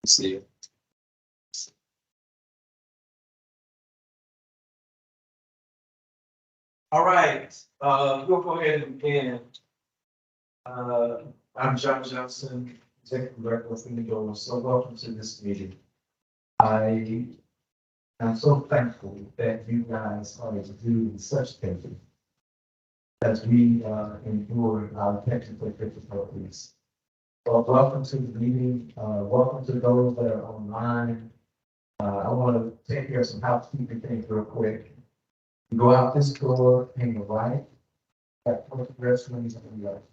See you. All right, we'll go ahead and begin. I'm John Johnson, Executive Director of Finnegan. So welcome to this meeting. I am so thankful that you guys are doing such things as we endure our technical difficulties. Well, welcome to the meeting. Welcome to those that are online. I want to take care of some housekeeping things real quick. You go out this door, hang the right, at the restrooms on the left.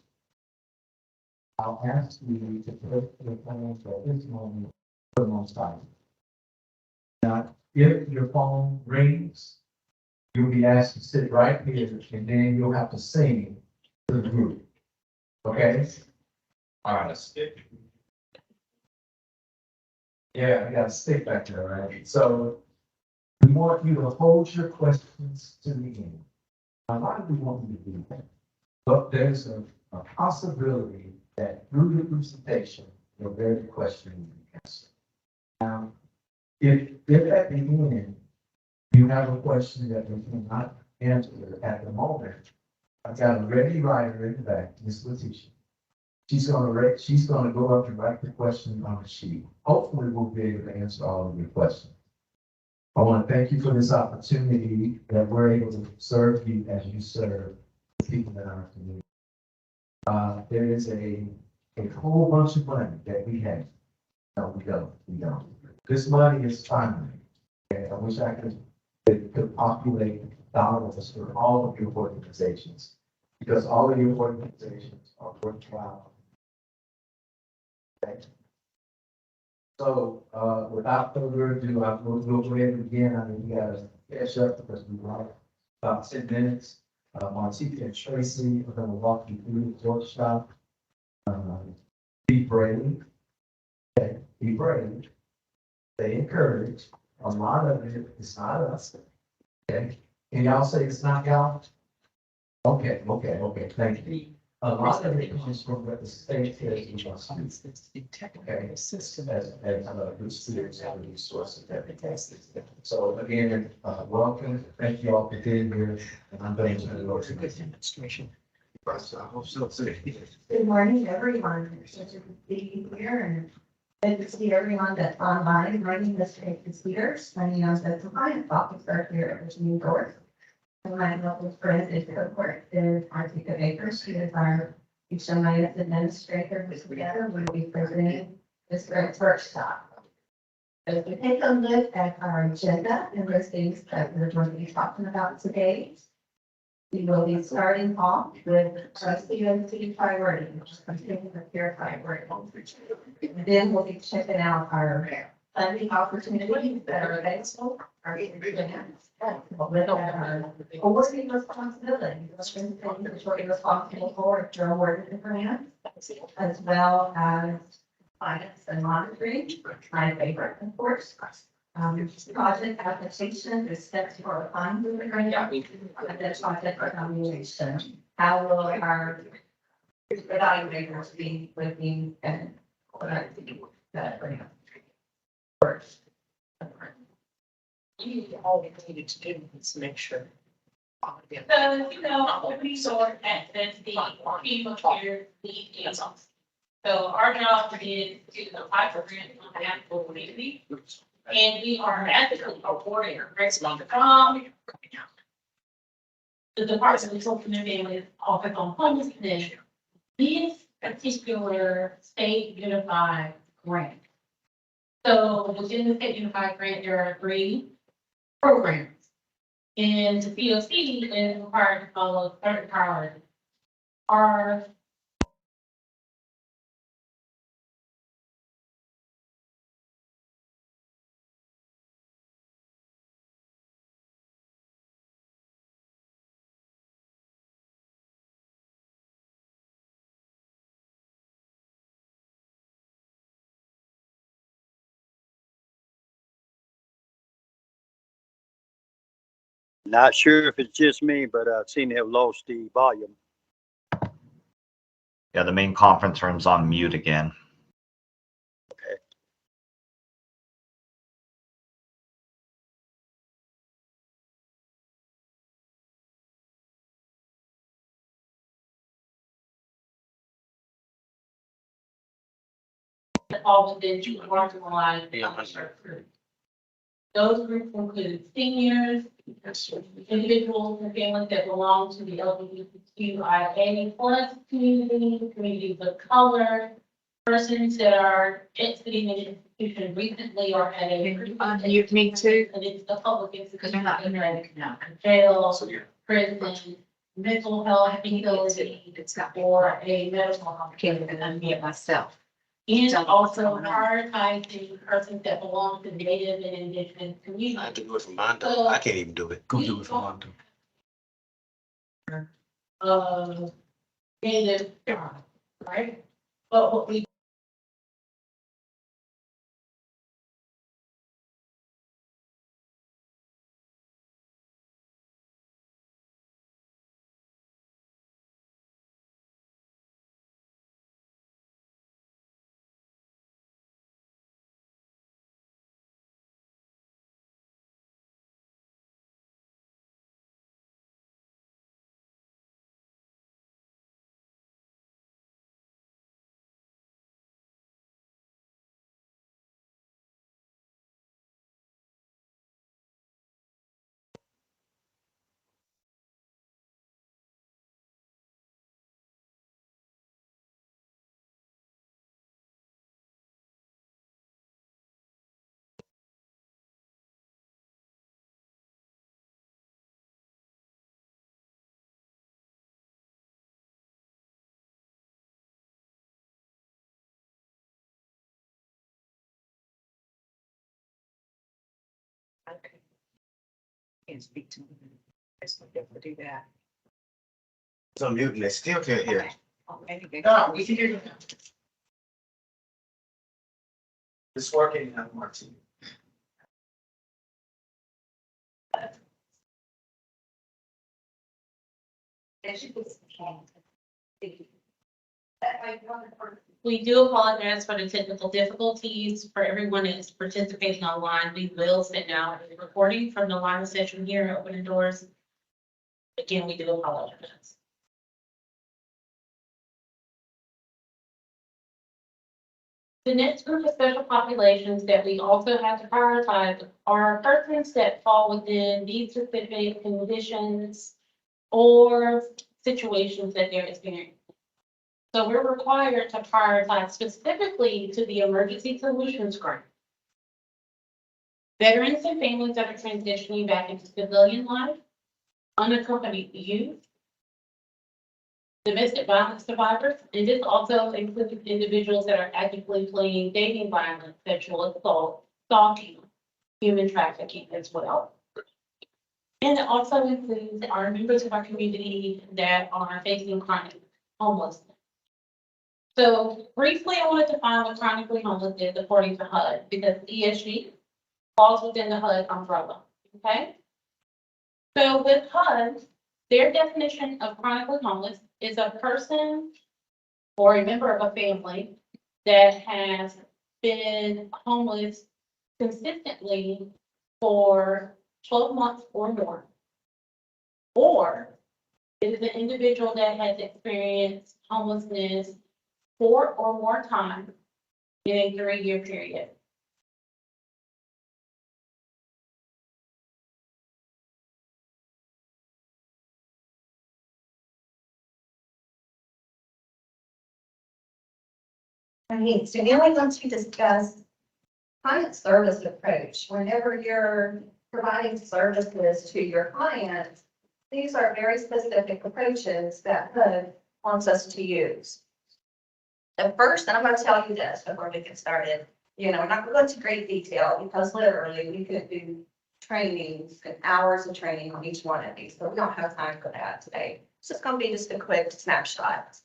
I'll ask you to put your phone for this moment, put them on silent. Now, if your phone rings, you'll be asked to sit right here, and then you'll have to sing to the group. Okay? All right, let's stick. Yeah, I got a stick back there, right? So we want you to hold your questions to the end. Now, why do we want you to do that? But there's a possibility that through your presentation, your very question will be answered. Now, if at the end you have a question that we cannot answer at the moment, I've got a ready writer in the back, Ms. Letitia. She's gonna go up and write the question on the sheet. Hopefully, we'll be able to answer all of your questions. I want to thank you for this opportunity that we're able to serve you as you serve the people in our community. There is a whole bunch of money that we have. No, we don't. This money is finally. Okay, I wish I could populate dollars for all of your organizations, because all of your organizations are worthwhile. Okay. So, without further ado, we'll go ahead and begin. I mean, we gotta catch up because we have about 10 minutes. Martika and Tracy are gonna walk you through the workshop. Be brave. Okay, be brave. Stay encouraged. A lot of it is not us. Okay, can y'all say it's not y'all? Okay, thank you. A lot of it comes from what the state says we must do. Okay, system as good students have a resource of everything. So again, welcome. Thank you all for being here. And I'm going to go to the demonstration. Good morning, everyone. It's such a good be here and good to see everyone that's online. My name is Tracy Peters. My name is the compliance officer here at the New York. And my local friend is cohort is Martika Baker. She is our HMIS administrator who's together. We'll be presenting this great workshop. So if you take a look at our agenda and the things that we're going to be talking about today, we will be starting off with COC priority, which is continuing the care priority. Then we'll be checking out our funding opportunities that are available, our grants, with our awarding responsibility, which we're responsible for if you're awarded the grant, as well as finance and monitoring, my favorite, of course. Project application is set for applying for the grant, and then project evaluation. How will our evaluators be looking and what I think that grant first? All we needed to do is make sure. So, we sort at the people here, lead liaisons. So our job is to apply for grants on behalf of the community. And we are ethically awarding grants from the Department of Social and Family Office on Homelessness. This particular state unified grant. So within the state unified grant, there are 3 programs. And the COC is required to follow certain priorities. Our Not sure if it's just me, but I seem to have lost the volume. Yeah, the main conference room's on mute again. that fall within two marginalized. groups. Those groups include seniors, individuals and families that belong to the LGBTQIA plus community, communities of color, persons that are exiting an institution recently or had a. Unmute me too. And it's the public Because they're not institution, interacting now. jail, prison, mental health facility, It's got or a medical home. can't even unmute myself. And Tell me what's also going on. prioritizing persons that belong to native and indigenous I have communities. to do it from Mondo. I can't even do it. Go do it for Mondo. Native, right? But what we. Can't speak to me. It's not able to do that. It's unmuting. They still can't hear. Okay. Oh, maybe they- No, we can hear you. It's working now, Martin. We do apologize for the technical difficulties for everyone that's participating online. We will send out a recording from the live session here at Open Doors. Again, we do apologize. The next group of special populations that we also have to prioritize are persons that fall within these specific conditions or situations that they're experiencing. So we're required to prioritize specifically to the emergency solutions grant. Veterans and families that are transitioning back into civilian life, unaccompanied youth, domestic violence survivors, and this also includes individuals that are actively fleeing dating violence, sexual assault, stalking, human trafficking as well. And it also includes our members of our community that are facing chronic homelessness. So briefly, I want to define what chronically homeless is according to HUD, because ESG falls within the HUD umbrella, okay? So with HUD, their definition of chronically homeless is a person or a member of a family that has been homeless consistently for 12 months or more. Or it is an individual that has experienced homelessness 4 or more times in a 3-year period. I mean, so now I want to discuss client service approach. Whenever you're providing services to your clients, these are very specific approaches that HUD wants us to use. The first, and I'm going to tell you this before we get started, we're not going to go into great detail because literally we could do trainings and hours of training on each one of these, but we don't have time for that today. It's just going to be just a quick snapshot.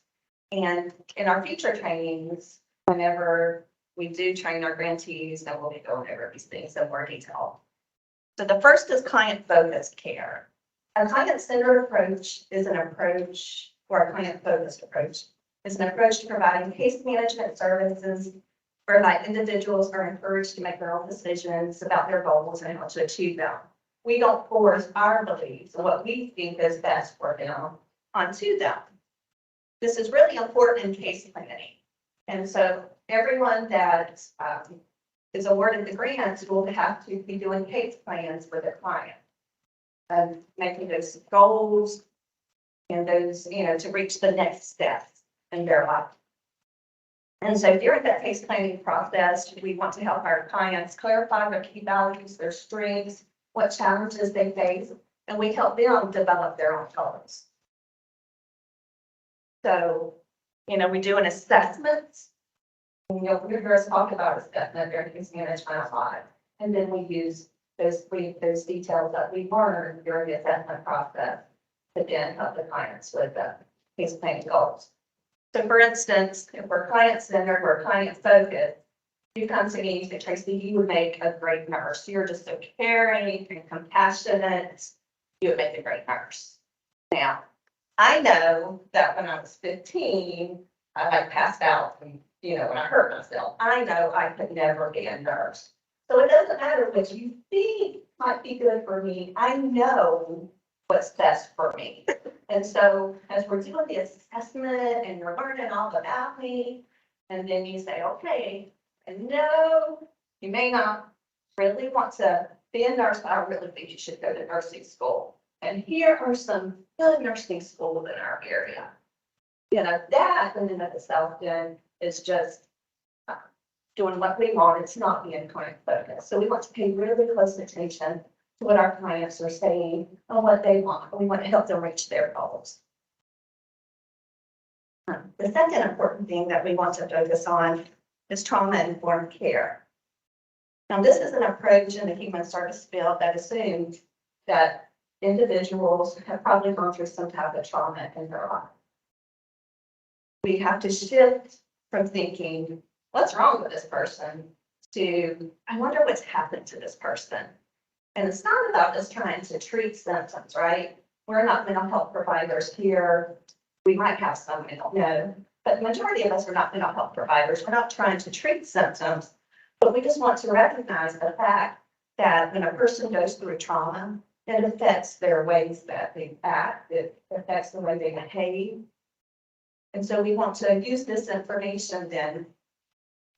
And in our future trainings, whenever we do train our grantees, then we'll be going over these things in more detail. So the first is client-focused care. A client-centered approach is an approach, or a client-focused approach, is an approach to providing case management services whereby individuals are encouraged to make their own decisions about their goals and how to achieve them. We don't force our beliefs and what we think is best for them onto them. This is really important in case planning. And so everyone that is awarded the grants will have to be doing case plans for their client. And making those goals and those, to reach the next steps in their life. And so during that case planning process, we want to help our clients clarify their key values, their strengths, what challenges they face, and we help them develop their own goals. So, we do an assessment. And you'll hear us talk about assessment during case management a lot. And then we use those details that we learned during the assessment process to then help the clients with the case planning goals. So for instance, if we're client-centered, we're client-focused, you come to me and say, Tracy, you would make a great nurse. You're just so caring and compassionate. You would make a great nurse. Now, I know that when I was 15, I passed out and, when I hurt myself. I know I could never be a nurse. So it doesn't matter what you think might be good for me. I know what's best for me. And so as we're doing the assessment and you're learning all about me, and then you say, okay, and no, you may not really want to be a nurse, but I really think you should go to nursing school. And here are some good nursing schools in our area. That in and of itself then is just doing what we want. It's not being client focused. So we want to pay really close attention to what our clients are saying and what they want. We want to help them reach their goals. The second important thing that we want to focus on is trauma-informed care. Now, this is an approach in the human service field that assumes that individuals have probably gone through some type of trauma in their life. We have to shift from thinking, what's wrong with this person, to, I wonder what's happened to this person. And it's not about just trying to treat symptoms, right? We're not mental health providers here. We might have some, I don't know. But the majority of us are not mental health providers. We're not trying to treat symptoms, but we just want to recognize the fact that when a person goes through trauma, it affects their ways that they act. It affects the way they behave. And so we want to use this information then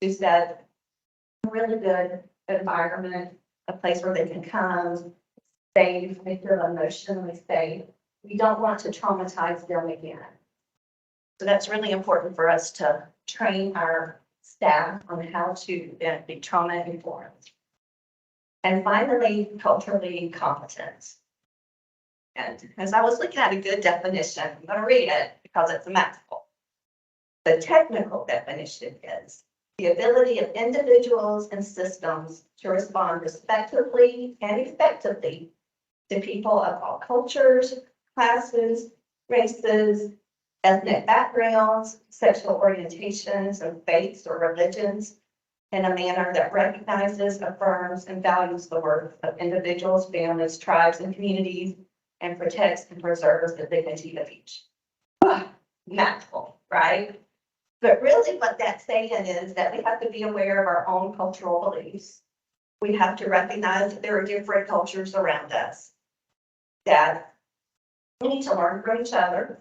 to set a really good environment, a place where they can come, safe, they feel emotionally safe. We don't want to traumatize them again. So that's really important for us to train our staff on how to be trauma informed. And finally, culturally competent. And as I was looking at a good definition, I'm going to read it because it's a mouthful. The technical definition is the ability of individuals and systems to respond respectively and effectively to people of all cultures, classes, races, ethnic backgrounds, sexual orientations, and faiths or religions in a manner that recognizes, affirms, and values the worth of individuals, families, tribes, and communities, and protects and preserves the dignity of each. Mouthful, right? But really what that's saying is that we have to be aware of our own cultural beliefs. We have to recognize that there are different cultures around us, that we need to learn from each other.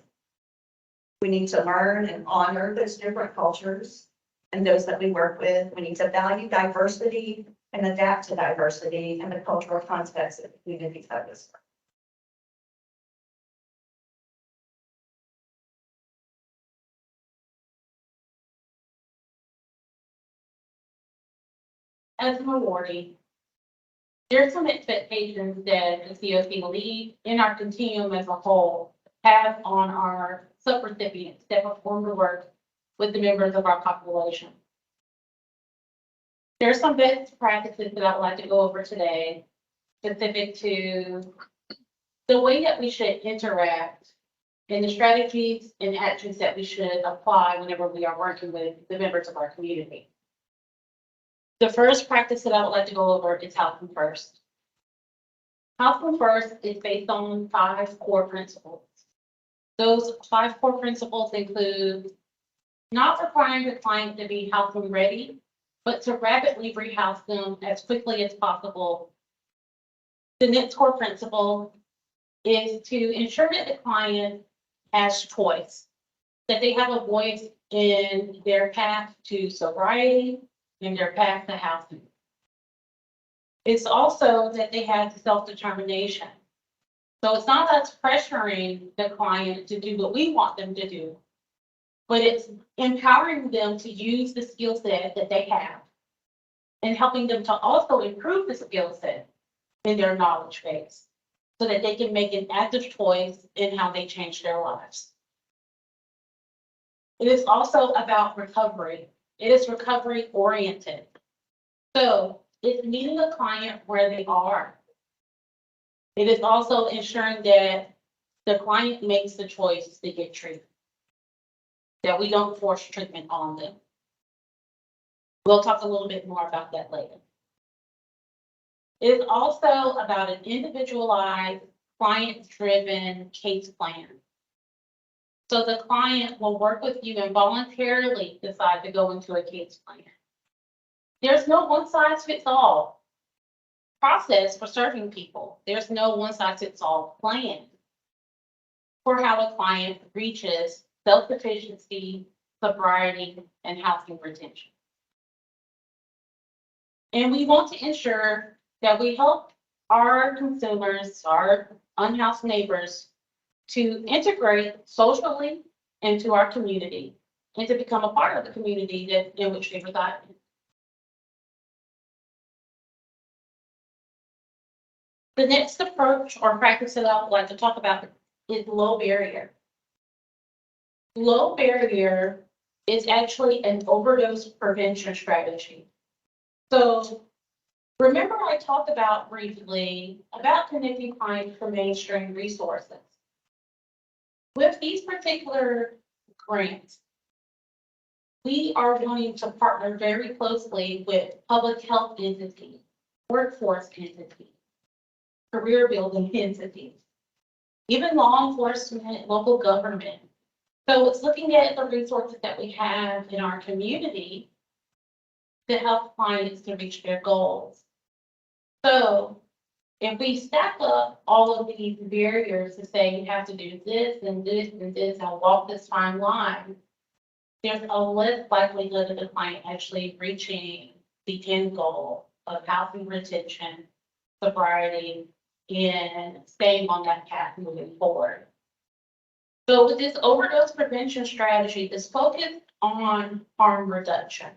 We need to learn and honor those different cultures and those that we work with. We need to value diversity and adapt to diversity and the cultural context of the community of this. As an awardee, there's some expectations that the COC lead in our continuum as a whole have on our subrecipients that perform the work with the members of our population. There are some best practices that I would like to go over today, specific to the way that we should interact and the strategies and actions that we should apply whenever we are working with the members of our community. The first practice that I would like to go over is House Them First. House Them First is based on 5 core principles. Those 5 core principles include not requiring the client to be house them ready, but to rapidly rehouse them as quickly as possible. The next core principle is to ensure that the client has choice, that they have a voice in their path to sobriety and their path to housing. It's also that they have self-determination. So it's not us pressuring the client to do what we want them to do, but it's empowering them to use the skill set that they have and helping them to also improve the skill set in their knowledge base so that they can make an active choice in how they change their lives. It is also about recovery. It is recovery oriented. So it's meeting the client where they are. It is also ensuring that the client makes the choice to get treated, that we don't force treatment on them. We'll talk a little bit more about that later. It is also about an individualized, client-driven case plan. So the client will work with you and voluntarily decide to go into a case plan. There's no one-size-fits-all process for serving people. There's no one-size-fits-all plan for how a client reaches self-sufficiency, sobriety, and housing retention. And we want to ensure that we help our consumers, our unhoused neighbors, to integrate socially into our community and to become a part of the community in which they reside in. The next approach or practice that I would like to talk about is low barrier. Low barrier is actually an overdose prevention strategy. So remember I talked about briefly about connecting clients to mainstream resources. With these particular grants, we are wanting to partner very closely with public health entities, workforce entities, career building entities, even law enforcement, local government. So it's looking at the resources that we have in our community to help clients to reach their goals. So if we stack up all of these barriers to say you have to do this and this and this and walk this fine line, there's a less likelihood of the client actually reaching the end goal of housing retention, sobriety, and staying on that path moving forward. So with this overdose prevention strategy, it's focused on harm reduction.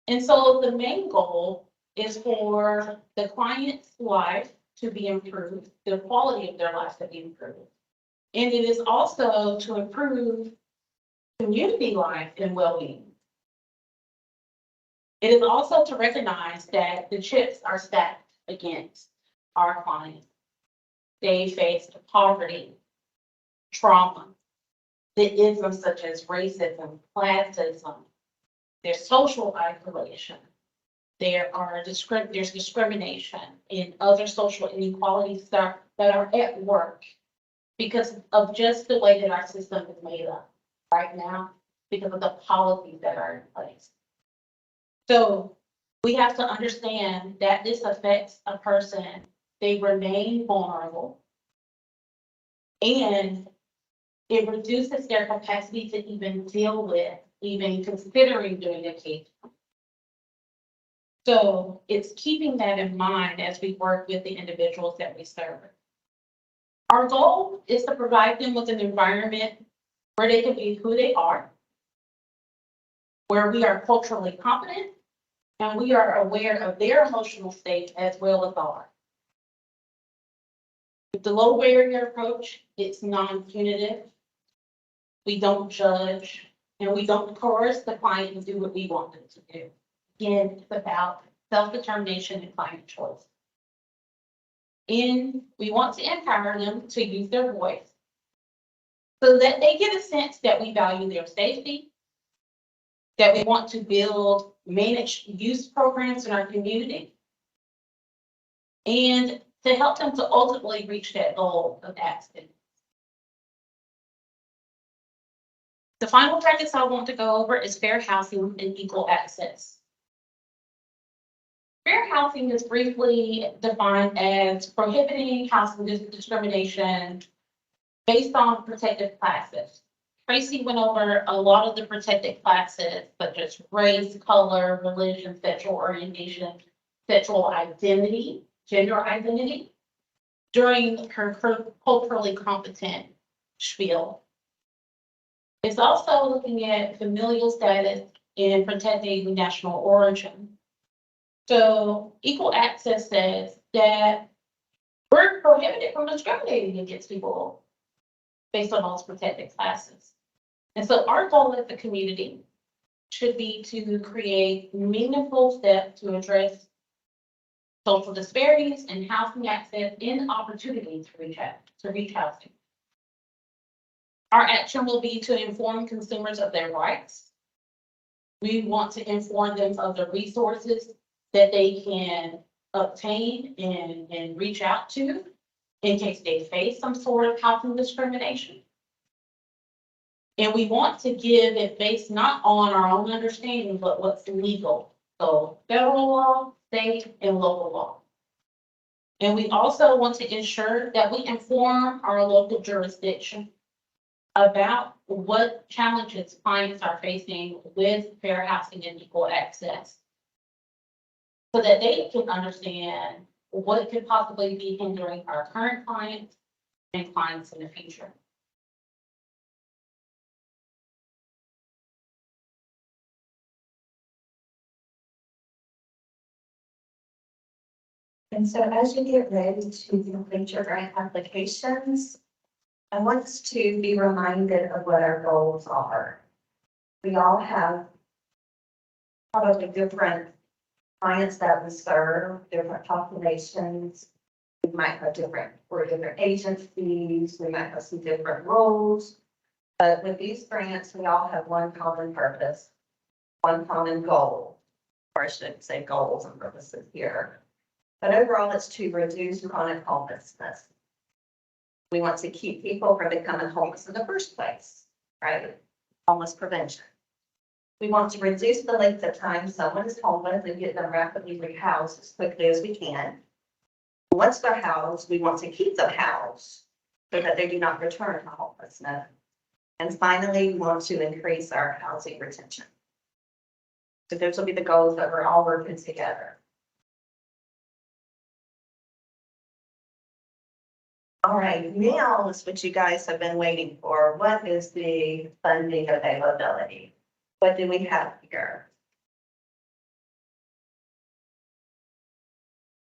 And so the main goal is for the client's life to be improved, the quality of their life to be improved. And it is also to improve community life and well-being. It is also to recognize that the chips are stacked against our clients. They face poverty, trauma, the isms such as racism, classism, there's social isolation. There's discrimination and other social inequalities that are at work because of just the way that our system is made up right now, because of the policies that are in place. So we have to understand that this affects a person. They remain vulnerable and it reduces their capacity to even deal with, even considering doing a case. So it's keeping that in mind as we work with the individuals that we serve. Our goal is to provide them with an environment where they can be who they are, where we are culturally competent, and we are aware of their emotional state as well as ours. With the low barrier approach, it's non-punitive. We don't judge, and we don't coerce the client to do what we want them to do. Again, it's about self-determination and client choice. And we want to empower them to use their voice so that they get a sense that we value their safety, that we want to build managed use programs in our community, and to help them to ultimately reach that goal of abstinence. The final practice I want to go over is fair housing and equal access. Fair housing is briefly defined as prohibiting housing discrimination based on protected classes. Tracy went over a lot of the protected classes, such as race, color, religion, sexual orientation, sexual identity, gender identity, during her culturally competent spiel. It's also looking at familial status and protecting national origin. So equal access says that we're prohibited from discriminating against people based on those protected classes. And so our goal as a community should be to create meaningful steps to address social disparities and housing access and opportunities to reach housing. Our action will be to inform consumers of their rights. We want to inform them of the resources that they can obtain and reach out to in case they face some sort of housing discrimination. And we want to give it based not on our own understanding, but what's legal. So federal law, state, and local law. And we also want to ensure that we inform our local jurisdiction about what challenges clients are facing with fair housing and equal access, so that they can understand what could possibly be hindering our current clients and clients in the future. And so as you get ready to complete your grant applications, I want us to be reminded of what our goals are. We all have probably different clients that we serve, different populations. We might have different agencies, we might have some different roles. But with these grants, we all have one common purpose, one common goal. Or I should say goals and purposes here. But overall, it's to reduce chronic homelessness. We want to keep people from becoming homeless in the first place, right? Homeless prevention. We want to reduce the length of time someone is homeless and get them rapidly rehoused as quickly as we can. Once they're housed, we want to keep them housed so that they do not return to homelessness. And finally, we want to increase our housing retention. So those will be the goals that we're all working together. All right, now is what you guys have been waiting for. What is the funding availability? What do we have here?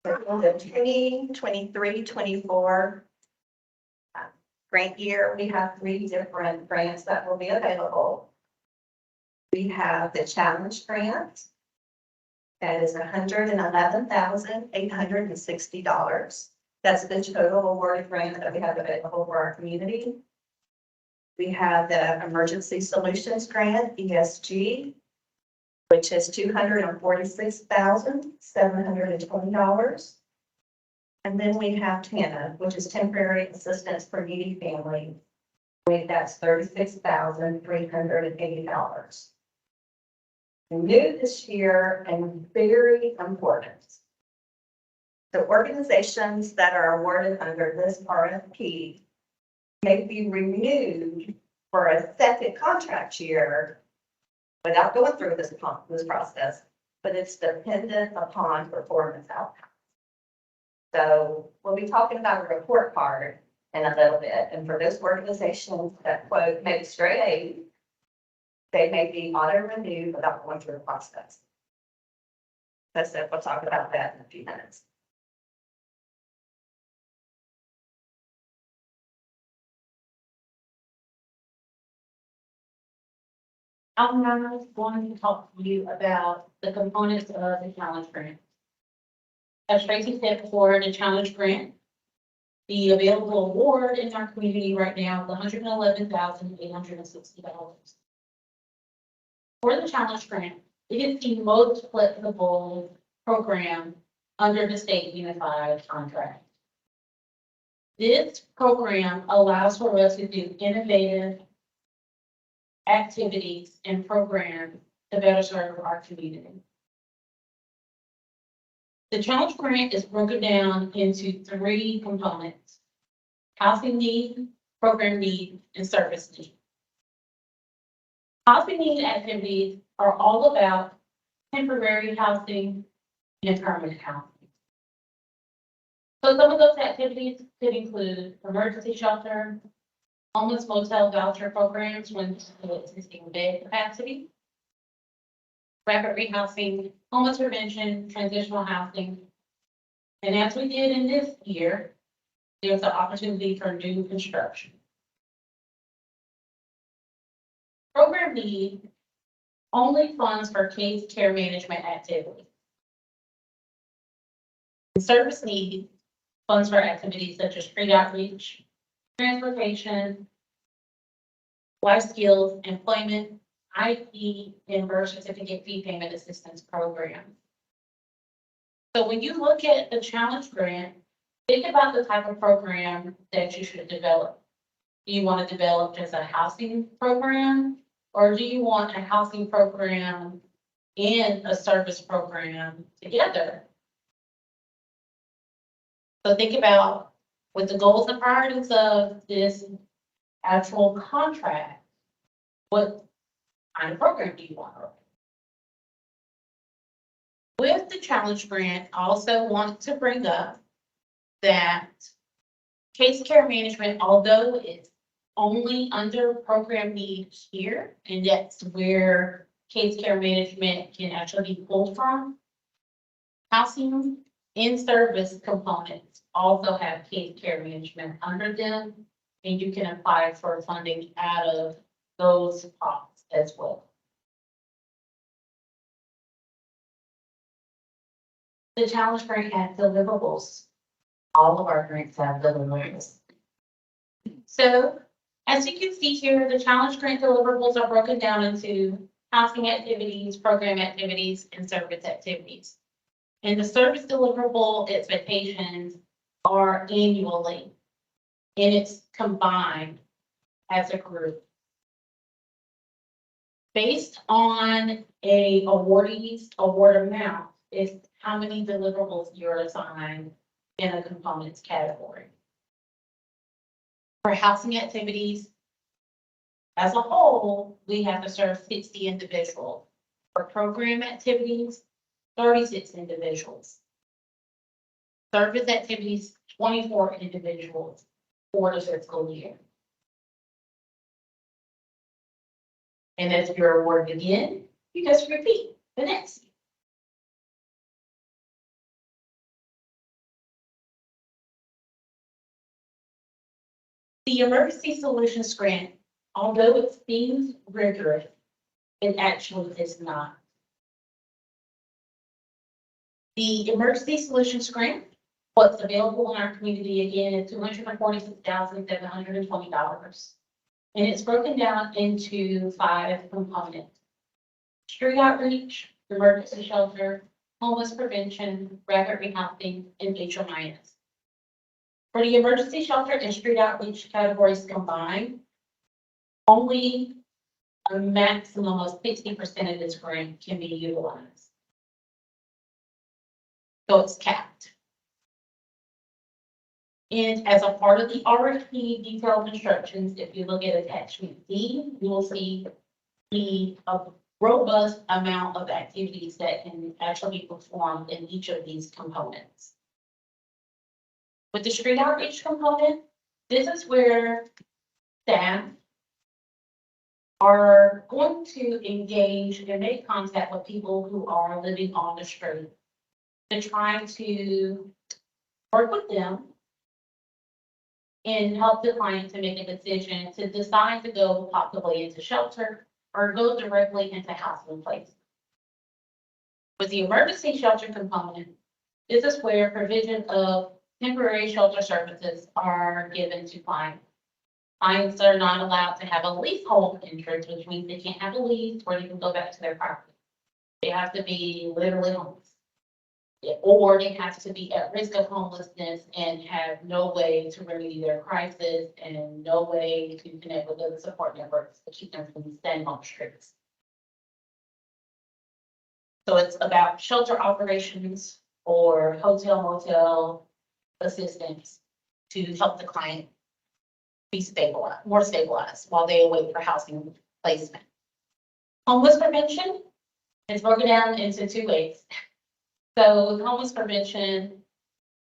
The 2023-24 grant year, we have 3 different grants that will be available. We have the challenge grant. That is $111,860. That's the total awarded grant that we have available for our community. We have the Emergency Solutions Grant, ESG, which is $246,720. And then we have TANF, which is Temporary Assistance for Needy Families. That's $36,380. New this year and very important. The organizations that are awarded under this RFP may be renewed for a second contract year without going through this process, but it's dependent upon performance outcomes. So we'll be talking about a report card in a little bit, and for those organizations that quote maybe straight A, they may be auto-renewed without going through the process. That's it. We'll talk about that in a few minutes. I'm now going to talk to you about the components of the challenge grant. As Tracy said before, the challenge grant, the available award in our community right now is $111,860. For the challenge grant, it is the most flexible program under the state unified contract. This program allows for us to do innovative activities and programs to better serve our community. The challenge grant is broken down into 3 components: housing need, program need, and service need. Housing need activities are all about temporary housing and permanent housing. So some of those activities could include emergency shelter, homeless motel voucher programs when existing bed capacity, rapid rehousing, homeless prevention, transitional housing. And as we did in this year, there's an opportunity for new construction. Program need only funds for case care management activities. Service need funds for activities such as street outreach, transportation, life skills, employment, IP, and birth certificate fee payment assistance program. So when you look at the challenge grant, think about the type of program that you should develop. Do you want to develop just a housing program? Or do you want a housing program and a service program together? So think about with the goals and priorities of this actual contract, what kind of program do you want? With the challenge grant, I also want to bring up that case care management, although it's only under program need here, and that's where case care management can actually be pulled from. Housing and service components also have case care management under them, and you can apply for funding out of those pots as well. The challenge grant has deliverables. All of our grants have deliverables. So as you can see here, the challenge grant deliverables are broken down into housing activities, program activities, and service activities. And the service deliverable expectations are annually, and it's combined as a group. Based on a awardee's award amount is how many deliverables you're assigned in a components category. For housing activities, as a whole, we have to serve 60 individuals. For program activities, 36 individuals. Service activities, 24 individuals for the fiscal year. And as you're awarded again, you just repeat the next year. The Emergency Solutions Grant, although it seems rigorous, it actually is not. The Emergency Solutions Grant, what's available in our community again is $246,720. And it's broken down into 5 components: street outreach, emergency shelter, homeless prevention, rapid rehousing, and HMIS. For the emergency shelter and street outreach categories combined, only a maximum of 60% of this grant can be utilized. So it's capped. And as a part of the RFP detailed instructions, if you look at attachment D, you will see the robust amount of activities that can actually be performed in each of these components. With the street outreach component, this is where staff are going to engage and make contact with people who are living on the street to try to work with them and help the client to make a decision to decide to go possibly into shelter or go directly into housing place. With the emergency shelter component, this is where provision of temporary shelter services are given to clients. Clients are not allowed to have a leasehold interest, which means they can't have a lease where they can go back to their property. They have to be literally homeless. Or they have to be at risk of homelessness and have no way to remedy their crisis and no way to connect with other support networks to keep them from staying on the streets. So it's about shelter operations or hotel motel assistance to help the client be stabilized, more stabilized while they await for housing placement. Homeless prevention is broken down into two ways. So with homeless prevention,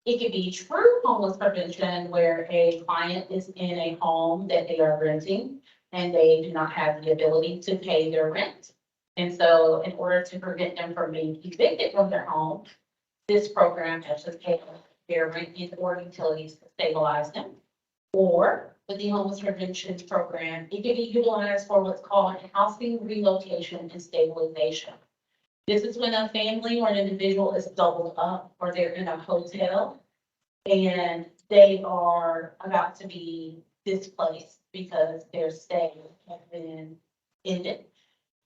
it could be true homeless prevention where a client is in a home that they are renting and they do not have the ability to pay their rent. And so in order to prevent them from being evicted from their home, this program actually pays their rent and or utilities to stabilize them. Or with the homeless prevention program, it can be utilized for what's called housing relocation and stabilization. This is when a family or an individual is doubled up or they're in a hotel and they are about to be displaced because their stay has been ended.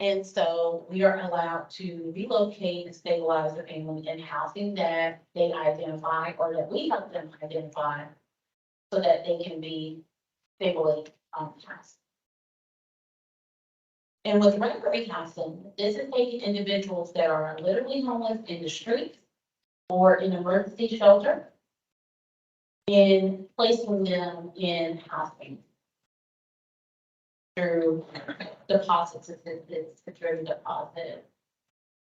And so we are allowed to relocate and stabilize the family in housing that they identify or that we help them identify so that they can be stably housed. And with recovery housing, this is taking individuals that are literally homeless in the streets or in emergency shelter and placing them in housing through deposits, security deposit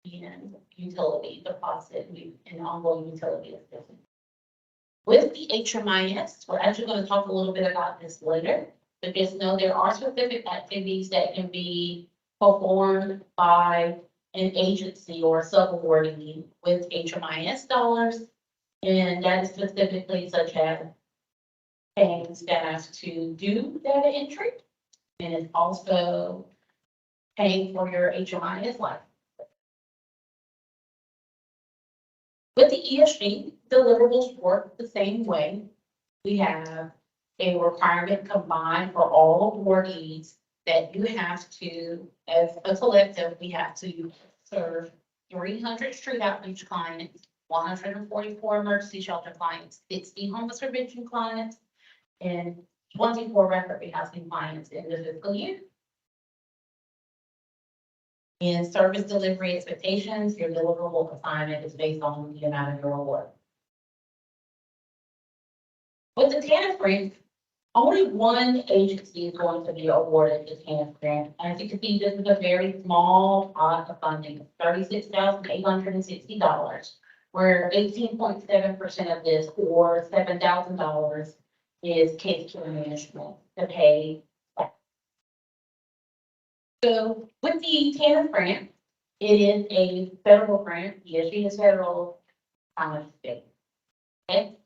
and utility deposit and ongoing utility assistance. With the HMIS, we're actually going to talk a little bit about this later, but just know there are specific activities that can be performed by an agency or subawardee with HMIS dollars. And that is specifically such as paying staff to do data entry. And it's also paying for your HMIS license. With the ESG, deliverables work the same way. We have a requirement combined for all awardees that you have to, as a collective, we have to serve 300 street outreach clients, 144 emergency shelter clients, 60 homeless prevention clients, and 24 recovery housing clients in the fiscal year. In service delivery expectations, your deliverable assignment is based on the amount of your award. With the TANF grant, only one agency is going to be awarded the TANF grant. As you can see, this is a very small pot of funding, $36,860, where 18.7% of this, or $7,000, is case care management to pay. So with the TANF grant, it is a federal grant. ESG is federal, state. Okay.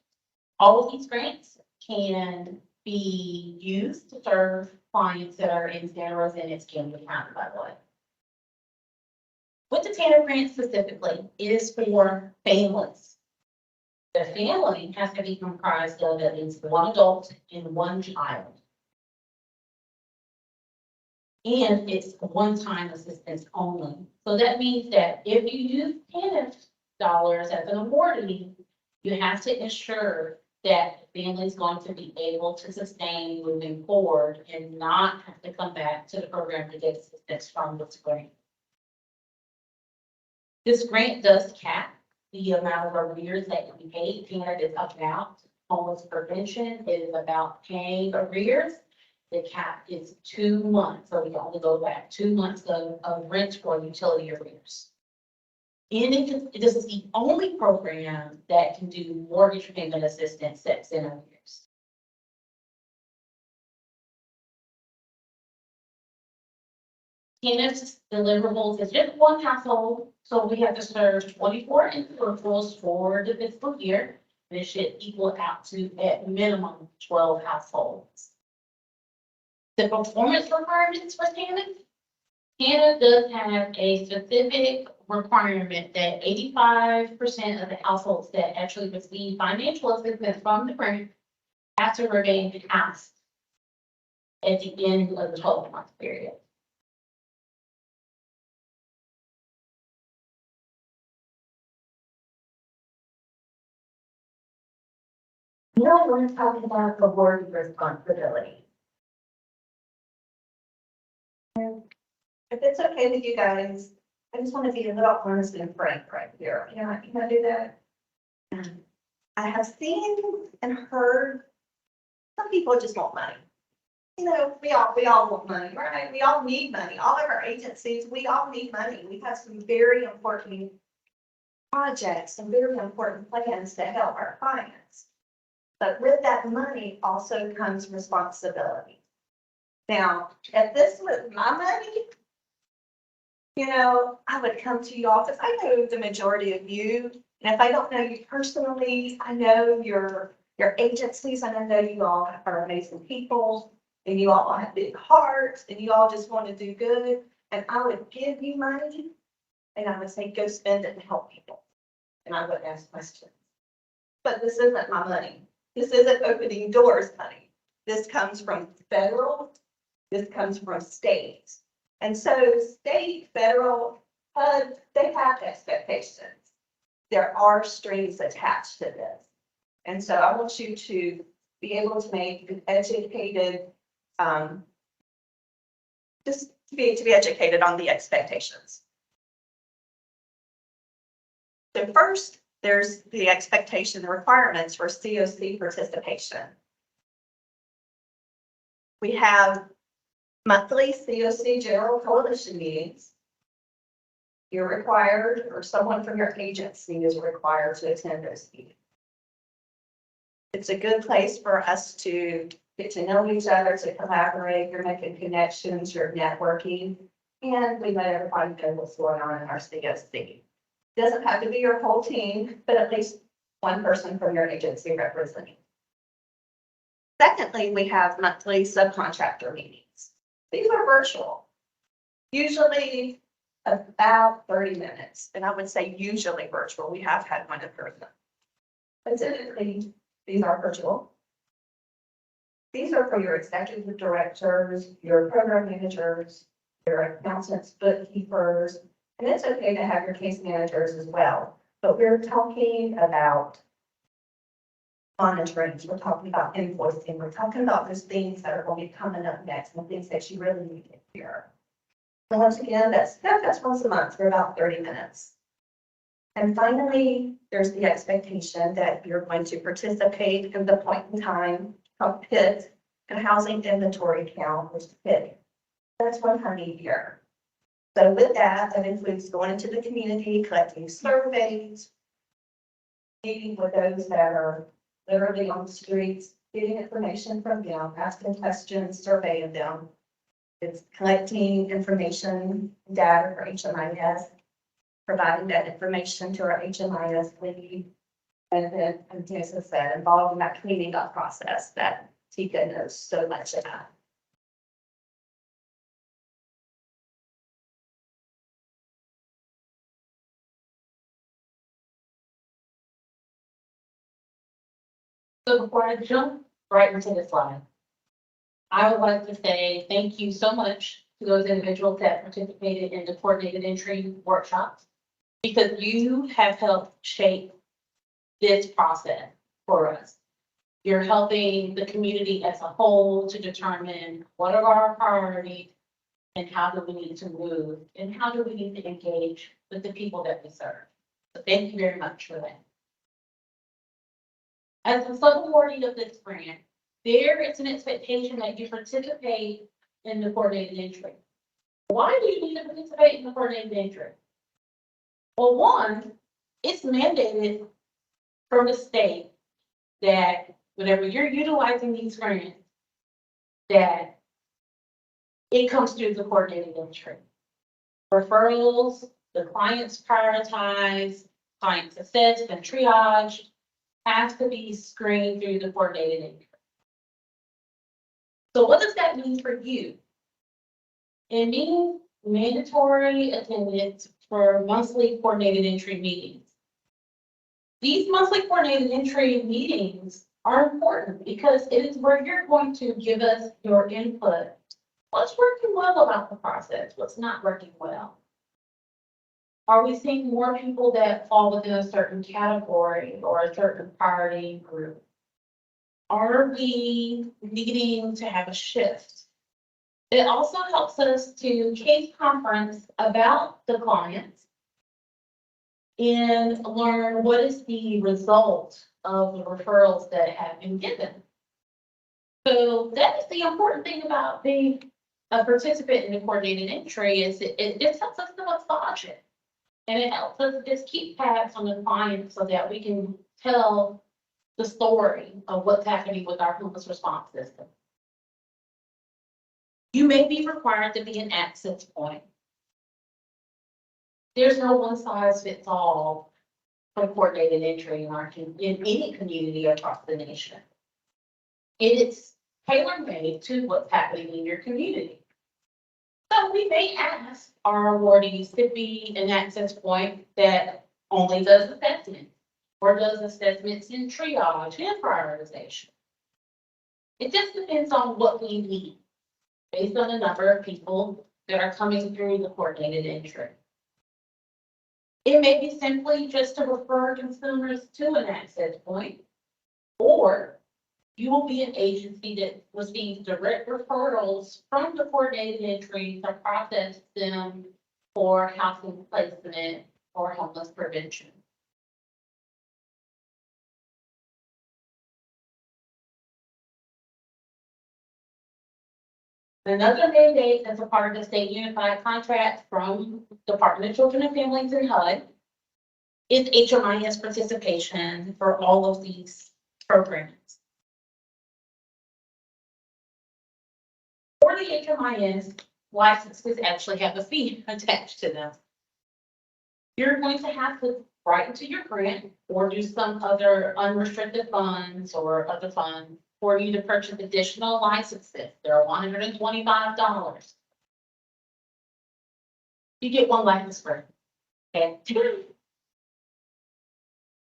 All of these grants can be used to serve clients that are in Santa Rosa and its Camden County, by the way. With the TANF grant specifically, it is for families. The family has to be comprised of at least one adult and one child. And it's one-time assistance only. So that means that if you use TANF dollars as an awardee, you have to ensure that the family is going to be able to sustain moving forward and not have to come back to the program to get assistance from this grant. This grant does cap the amount of arrears that can be paid. TANF is about homeless prevention. It is about paying arrears. The cap is 2 months, so we can only go back 2 months of rent or utility arrears. And this is the only program that can do mortgage payment assistance that's in arrears. TANF's deliverables is just one household, so we have to serve 24 individuals for the fiscal year. And it should equal out to at minimum 12 households. The performance requirements for TANF. TANF does have a specific requirement that 85% of the households that actually receive financial assistance from the grant have to remain housed at the end of the 12-month period. Now we're talking about award responsibility. If it's okay with you guys, I just want to be a little honest and frank right here. Can I do that? I have seen and heard some people just want money. you know, we all want money, right? We all need money. All of our agencies, we all need money. We have some very important projects, some very important plans to help our clients. But with that money also comes responsibility. Now, if this was my money, you know, I would come to you all because I know the majority of you. And if I don't know you personally, I know your agencies, and I know you all are amazing people, and you all have big hearts, and you all just want to do good. And I would give you money, and I would say, go spend it and help people. And I would ask questions. But this isn't my money. This isn't opening doors money. This comes from federal, this comes from state. And so state, federal, HUD, they have expectations. There are strings attached to this. And so I want you to be able to make an educated, just to be educated on the expectations. So first, there's the expectation, the requirements for COC participation. We have monthly COC General Coalition meetings. You're required, or someone from your agency is required to attend those meetings. It's a good place for us to get to know each other, to collaborate. You're making connections, you're networking, and we let everybody know what's going on in our COC. Doesn't have to be your whole team, but at least one person from your agency representing. Secondly, we have monthly subcontractor meetings. These are virtual, usually about 30 minutes. And I would say usually virtual. We have had one in person. But typically, these are virtual. These are for your executive directors, your program managers, your accountants, bookkeepers, and it's okay to have your case managers as well. But we're talking about monitoring, we're talking about invoicing, we're talking about those things that are going to be coming up next and things that you really need to hear. And once again, that's once a month for about 30 minutes. And finally, there's the expectation that you're going to participate in the point in time of PIT and housing inventory count, which is PIT. That's 1 time a year. So with that, that includes going into the community, collecting surveys, meeting with those that are literally on the streets, getting information from them, asking questions, surveying them. It's collecting information, data for HMIS, providing that information to our HMIS lead, and then, as I said, involved in that cleaning up process that Tika knows so much about. So before I jump right into the slide, I would like to say thank you so much to those individuals that participated in the coordinated entry workshops, because you have helped shape this process for us. You're helping the community as a whole to determine what are our priorities and how do we need to move and how do we need to engage with the people that we serve. So thank you very much for that. As a sub-awardee of this grant, there is an expectation that you participate in the coordinated entry. Why do you need to participate in the coordinated entry? Well, one, it's mandated from the state that whenever you're utilizing these grants, that it comes through the coordinated entry. Referrals, the clients prioritize, clients assessed and triage, has to be screened through the coordinated entry. So what does that mean for you? It means mandatory attendance for monthly coordinated entry meetings. These monthly coordinated entry meetings are important because it is where you're going to give us your input. What's working well about the process? What's not working well? Are we seeing more people that fall within a certain category or a certain priority group? Are we needing to have a shift? It also helps us to case conference about the clients and learn what is the result of the referrals that have been given. So that is the important thing about being a participant in the coordinated entry is it just helps us to massage it. And it helps us just keep tabs on the client so that we can tell the story of what's happening with our homeless response system. You may be required to be an access point. There's no one size fits all for coordinated entry in any community across the nation. It is tailor-made to what's happening in your community. So we may ask our awardees to be an access point that only does assessment or does assessments in triage and prioritization. It just depends on what we need based on the number of people that are coming through the coordinated entry. It may be simply just to refer consumers to an access point, or you will be an agency that receives direct referrals from the coordinated entry to process them for housing placement or homeless prevention. Another mandate as a part of the state unified contract from Department of Children and Families and HUD is HMIS participation for all of these programs. For the HMIS, licenses actually have a fee attached to them. You're going to have to write into your grant or do some other unrestricted funds or other funds for you to purchase additional licenses. They're $125. You get one license free. Okay.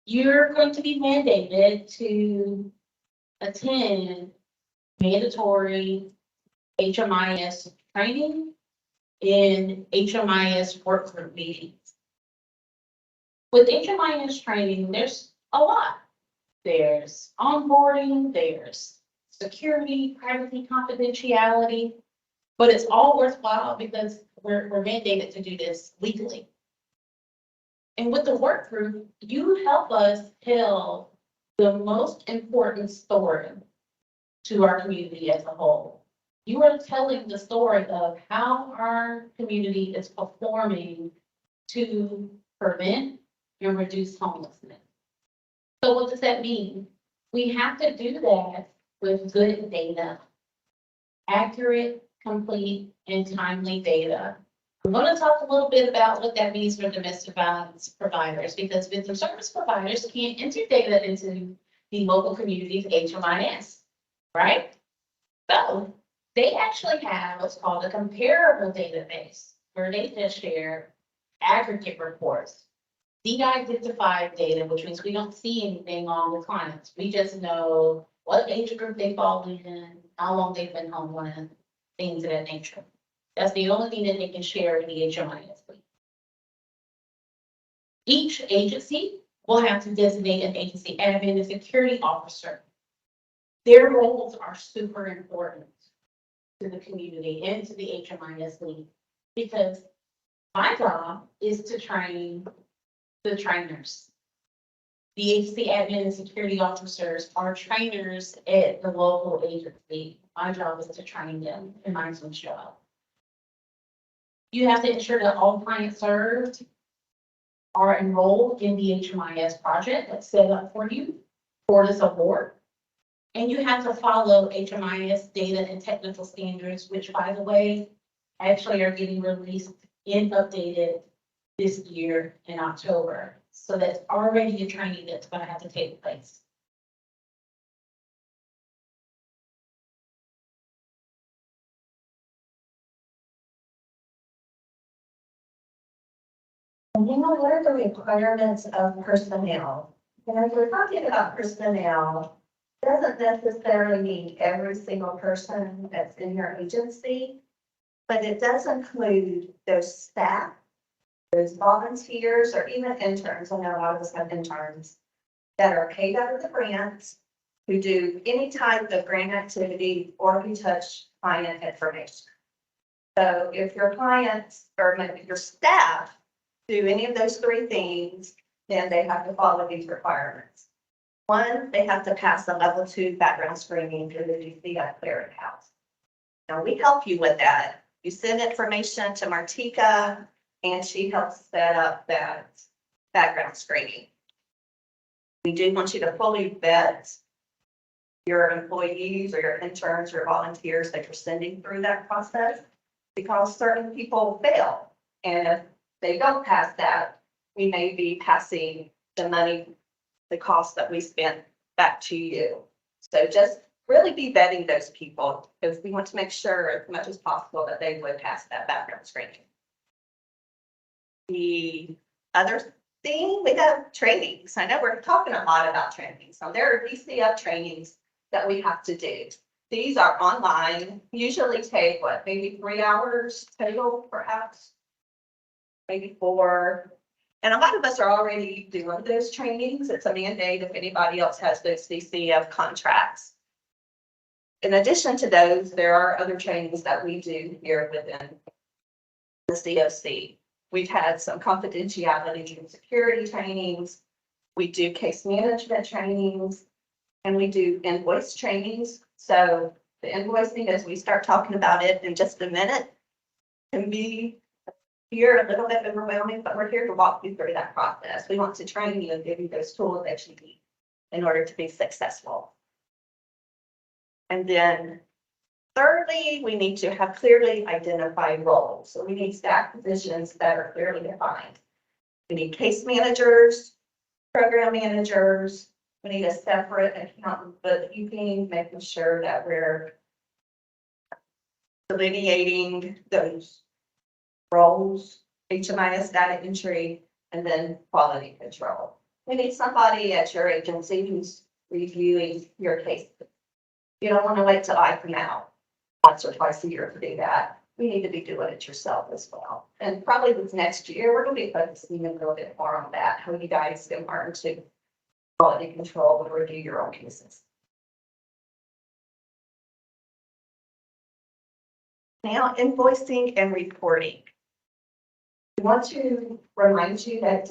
You're going to be mandated to attend mandatory HMIS training in HMIS work group meetings. With HMIS training, there's a lot. There's onboarding, there's security, privacy, confidentiality, but it's all worthwhile because we're mandated to do this legally. And with the work group, you help us tell the most important story to our community as a whole. You are telling the story of how our community is performing to prevent and reduce homelessness. So what does that mean? We have to do that with good data, accurate, complete, and timely data. I'm going to talk a little bit about what that means for domestic violence providers, because victim service providers can't enter data into the local community's HMIS, right? So they actually have what's called a comparable database where they just share aggregate reports. De-identified data, which means we don't see anything on the clients. We just know what age group they fall in, how long they've been homeless, things of that nature. That's the only thing that they can share in the HMIS. Each agency will have to designate an agency admin and security officer. Their roles are super important to the community and to the HMIS lead, because my job is to train the trainers. The agency admin and security officers are trainers at the local agency. My job is to train them in my own job. You have to ensure that all clients served are enrolled in the HMIS project that's set up for you for this award. And you have to follow HMIS data and technical standards, which, by the way, actually are getting released and updated this year in October. So that's already a training that's going to have to take place. And you know, what are the requirements of personnel? And if we're talking about personnel, doesn't necessarily mean every single person that's in your agency, but it does include those staff, those volunteers, or even interns. I know a lot of us have interns that are paid out of the grants, who do any type of grant activity or who touch client information. So if your clients or maybe your staff do any of those three things, then they have to follow these requirements. One, they have to pass a level 2 background screening through the DCF clearinghouse. Now, we help you with that. You send information to Martika, and she helps set up that background screening. We do want you to fully vet your employees or your interns or volunteers that you're sending through that process, because certain people fail. And if they don't pass that, we may be passing the money, the cost that we spent back to you. So just really be vetting those people, because we want to make sure as much as possible that they would pass that background screening. The other thing, we have trainings. I know we're talking a lot about trainings. So there are DCF trainings that we have to do. These are online, usually take what, maybe 3 hours total, perhaps, maybe 4. And a lot of us are already doing those trainings. It's a mandate if anybody else has those DCF contracts. In addition to those, there are other trainings that we do here within the COC. We've had some confidentiality and security trainings. We do case management trainings, and we do invoice trainings. So the invoicing, as we start talking about it in just a minute, can be here a little bit overwhelming, but we're here to walk you through that process. We want to train you and give you those tools that you need in order to be successful. And then thirdly, we need to have clearly identified roles. So we need staff positions that are clearly defined. We need case managers, program managers. We need a separate accountant bookkeeping, making sure that we're delineating those roles, HMIS data entry, and then quality control. We need somebody at your agency who's reviewing your cases. You don't want to wait till I come out once or twice a year to do that. We need to be doing it yourself as well. And probably this next year, we're going to be focusing a little bit more on that, how you guys can learn to quality control and review your own cases. Now, invoicing and reporting. We want to remind you that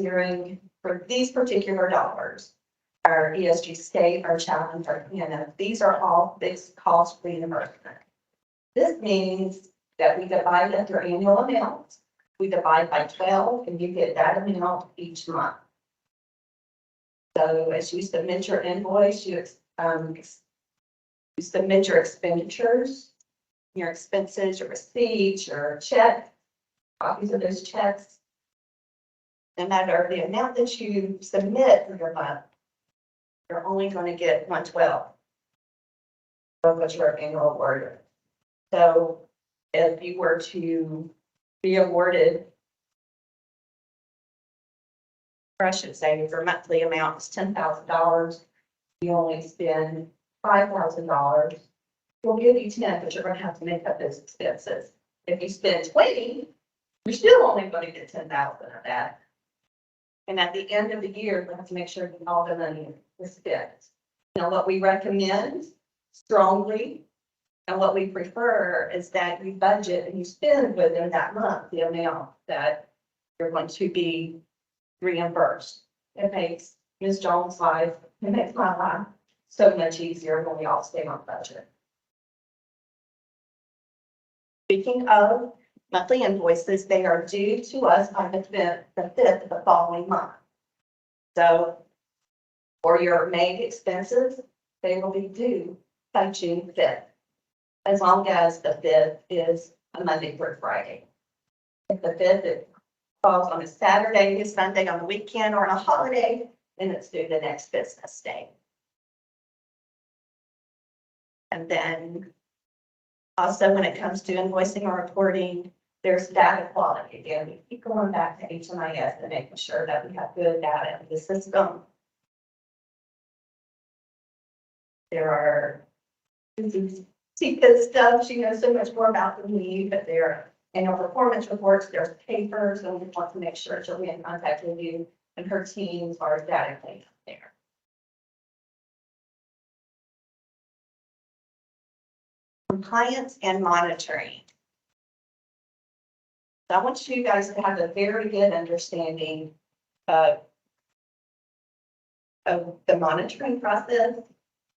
for these particular dollars, our ESG state, our challenge, our these are all fixed cost reimbursement. This means that we divide that your annual amount. We divide by 12, and you get that amount each month. So as you submit your invoice, you submit your expenditures, your expenses, your receipts, your check, copies of those checks. No matter the amount that you submit for your month, you're only going to get 1/12 of what your annual award is. So if you were to be awarded, or I should say, if your monthly amount is $10,000, you only spend $5,000. We'll give you 10, but you're going to have to make up those expenses. If you spend 20, you're still only going to get 10,000 of that. And at the end of the year, we have to make sure that all the money is spent. Now, what we recommend strongly and what we prefer is that you budget and you spend within that month the amount that you're going to be reimbursed. It makes Ms. Jones' life, it makes my life so much easier when we all stay on budget. Speaking of monthly invoices, they are due to us on the 5th of the following month. So for your May expenses, they will be due by June 5th, as long as the 5th is a Monday through Friday. If the 5th it falls on a Saturday, a Sunday, on the weekend, or on a holiday, then it's due the next business day. And then also, when it comes to invoicing or reporting, there's data quality. Again, we keep going back to HMIS and making sure that we have good data in the system. There are CPIS stuff. She knows so much more about than me, but there are annual performance reports, there's papers, and we want to make sure she'll be in contact with you and her team as far as data cleanup there. Compliance and monitoring. So I want you guys to have a very good understanding of of the monitoring process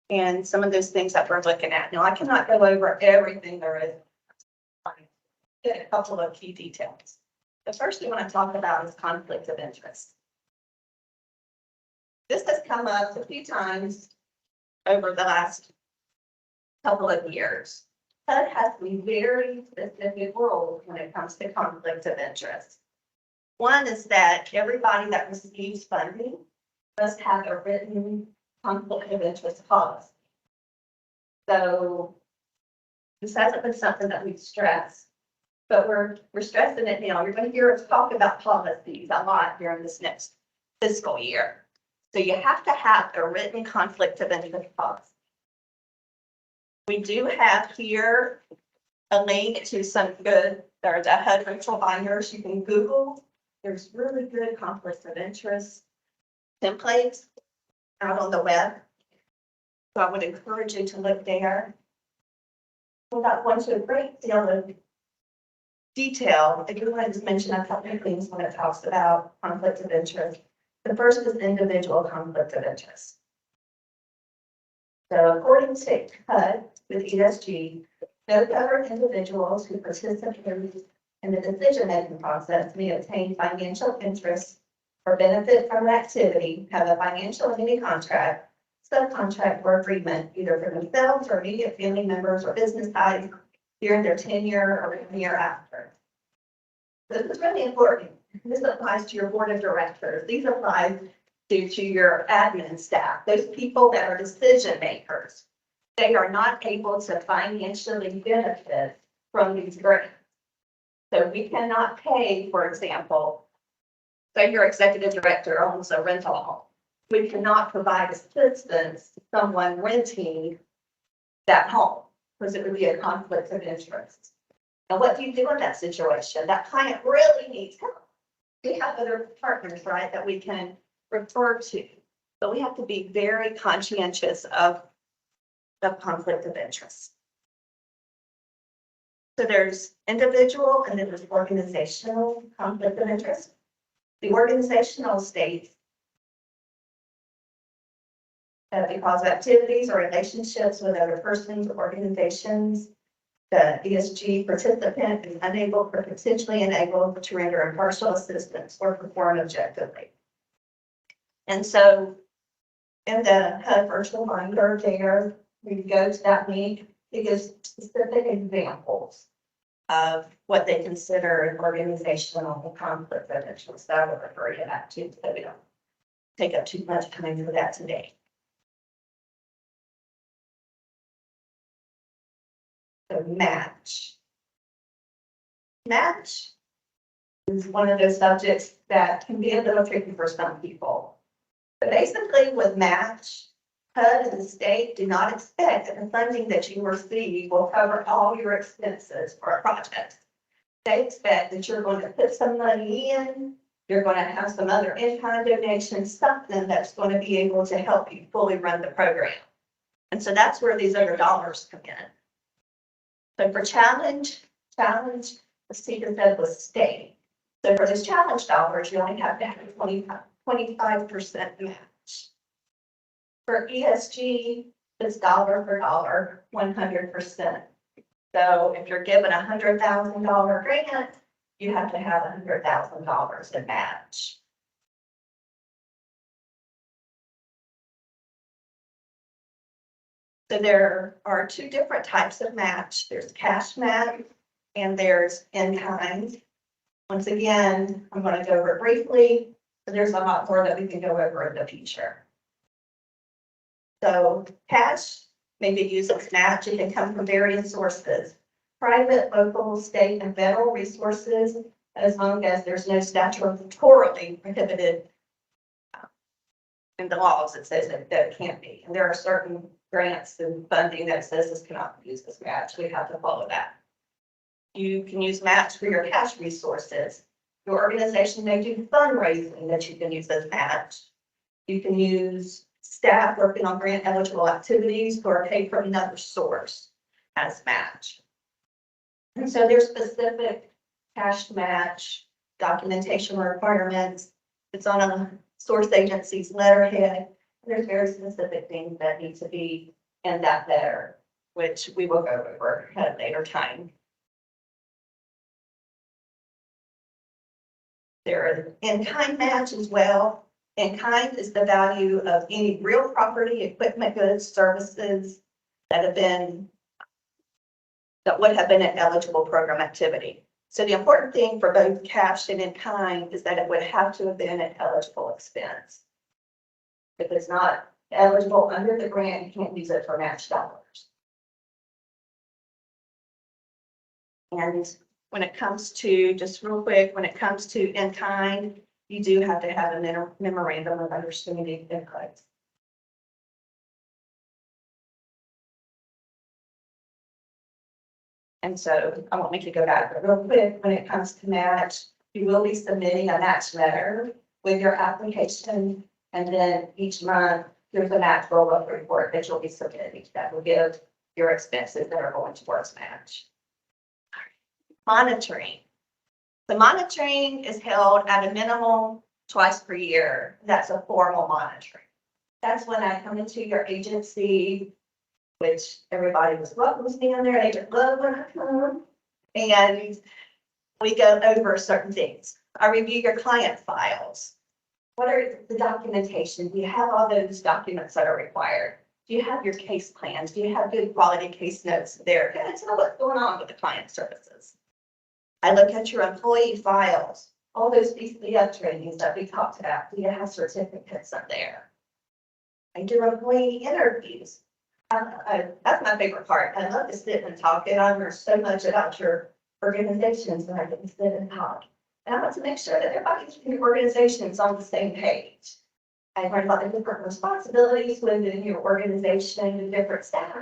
and some of those things that we're looking at. Now, I cannot go over everything there is. Get a couple of key details. The first we want to talk about is conflict of interest. This has come up a few times over the last couple of years. HUD has some very specific rules when it comes to conflict of interest. One is that everybody that receives funding must have a written conflict of interest policy. So this hasn't been something that we stress, but we're stressing it now. You're going to hear us talk about policies a lot during this next fiscal year. So you have to have a written conflict of interest policy. We do have here a link to some good, there's a HUD virtual binders you can Google. There's really good conflicts of interest templates out on the web. So I would encourage you to look there. Without going to a great deal of detail, I do want to just mention a couple of things when it talks about conflict of interest. The first is individual conflict of interest. So according to HUD with ESG, no covered individuals who participate in the decision-making process may obtain financial interest or benefit from an activity, have a financial or any contract, subcontract or agreement, either for themselves or immediate family members or business ties during their tenure or a year after. This is really important. This applies to your board of directors. These apply to your admin staff, those people that are decision makers. They are not able to financially benefit from these grants. So we cannot pay, for example, say your executive director owns a rental home. We cannot provide assistance to someone renting that home because it would be a conflict of interest. And what do you do in that situation? That client really needs help. We have other partners, right, that we can refer to, but we have to be very conscientious of conflict of interest. So there's individual and then there's organizational conflict of interest. The organizational states that because of activities or relationships with other persons or organizations, the ESG participant is unable or potentially unable to render impartial assistance or perform objectively. And so in the HUD virtual binder there, we go to that link. It gives specific examples of what they consider an organizational conflict of interest. I would refer you back to, so we don't take up too much time for that today. So match. Match is one of those subjects that can be a little tricky for some people. But basically with match, HUD and the state do not expect that the funding that you receive will cover all your expenses for a project. They expect that you're going to put some money in, you're going to have some other in-kind donations, something that's going to be able to help you fully run the program. And so that's where these other dollars come in. So for challenge, the speaker said was state. So for those challenge dollars, you only have to have 25% match. For ESG, it's dollar for dollar, 100%. So if you're given $100,000 grant, you have to have $100,000 in match. So there are two different types of match. There's cash match and there's in-kind. Once again, I'm going to go over it briefly, but there's a lot more that we can go over in the future. So cash may be used as match. It can come from various sources, private, local, state, and federal resources, as long as there's no statutorily prohibited in the laws. It says that it can't be. And there are certain grants and funding that says this cannot be used as match. We have to follow that. You can use match for your cash resources. Your organization may do fundraising that you can use as match. You can use staff working on grant eligible activities who are paid from another source as match. And so there's specific cash match documentation requirements. It's on a source agency's letterhead. There's very specific things that need to be in that letter, which we will go over at a later time. There are in-kind match as well. In-kind is the value of any real property, equipment, goods, services that would have been an eligible program activity. So the important thing for both cash and in-kind is that it would have to have been an eligible expense. If it's not eligible under the grant, you can't use it for match dollars. And when it comes to, just real quick, when it comes to in-kind, you do have to have a memorandum of understanding input. And so I won't make you go back, but real quick, when it comes to match, you will be submitting a match letter with your application. And then each month, there's a match roll-up report that you'll be submitting that will give your expenses that are going towards match. Monitoring. The monitoring is held at a minimum twice per year. That's a formal monitoring. That's when I come into your agency, which everybody was welcome to be in there. They just love when I come. And we go over certain things. I review your client files. What are the documentation? Do you have all those documents that are required? Do you have your case plans? Do you have good quality case notes there? Can I tell what's going on with the client services? I look at your employee files, all those DCF trainings that we talked about. Do you have certificates up there? I do employee interviews. That's my favorite part. I love to sit and talk, and I learn so much about your organizations when I get to sit and talk. And I want to make sure that everybody in your organization is on the same page. I learn about the different responsibilities within your organization and different staff.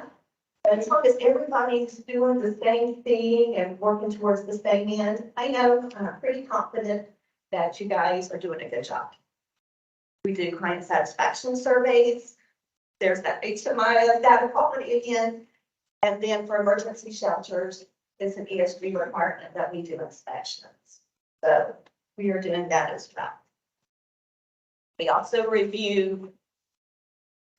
And as long as everybody's doing the same thing and working towards the same end, I know I'm pretty confident that you guys are doing a good job. We do client satisfaction surveys. There's that HMI of data quality again. And then for emergency shelters, it's an ESG requirement that we do inspections. So we are doing that as well. We also review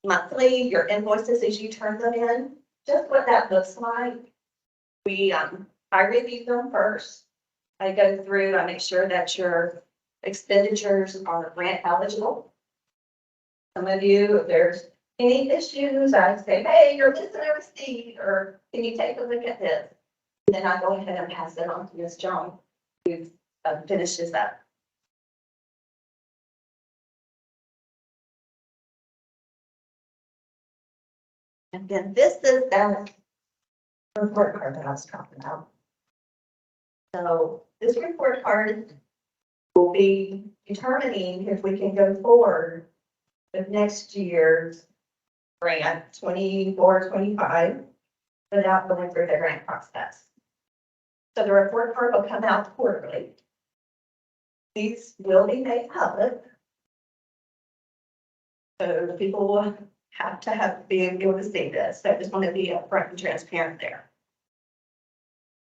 monthly your invoices as you turn them in, just what that looks like. I review them first. I go through, I make sure that your expenditures are grant eligible. Some of you, if there's any issues, I say, hey, you're missing a receipt, or can you take a look at this? And then I go ahead and pass it on to Ms. Joan, who finishes up. And then this is that report card that I was talking about. So this report card will be determining if we can go forward with next year's grant 24-25 without going through the grant process. So the report card will come out quarterly. These will be made public. So the people will have to be able to see this. So I just want to be upfront and transparent there.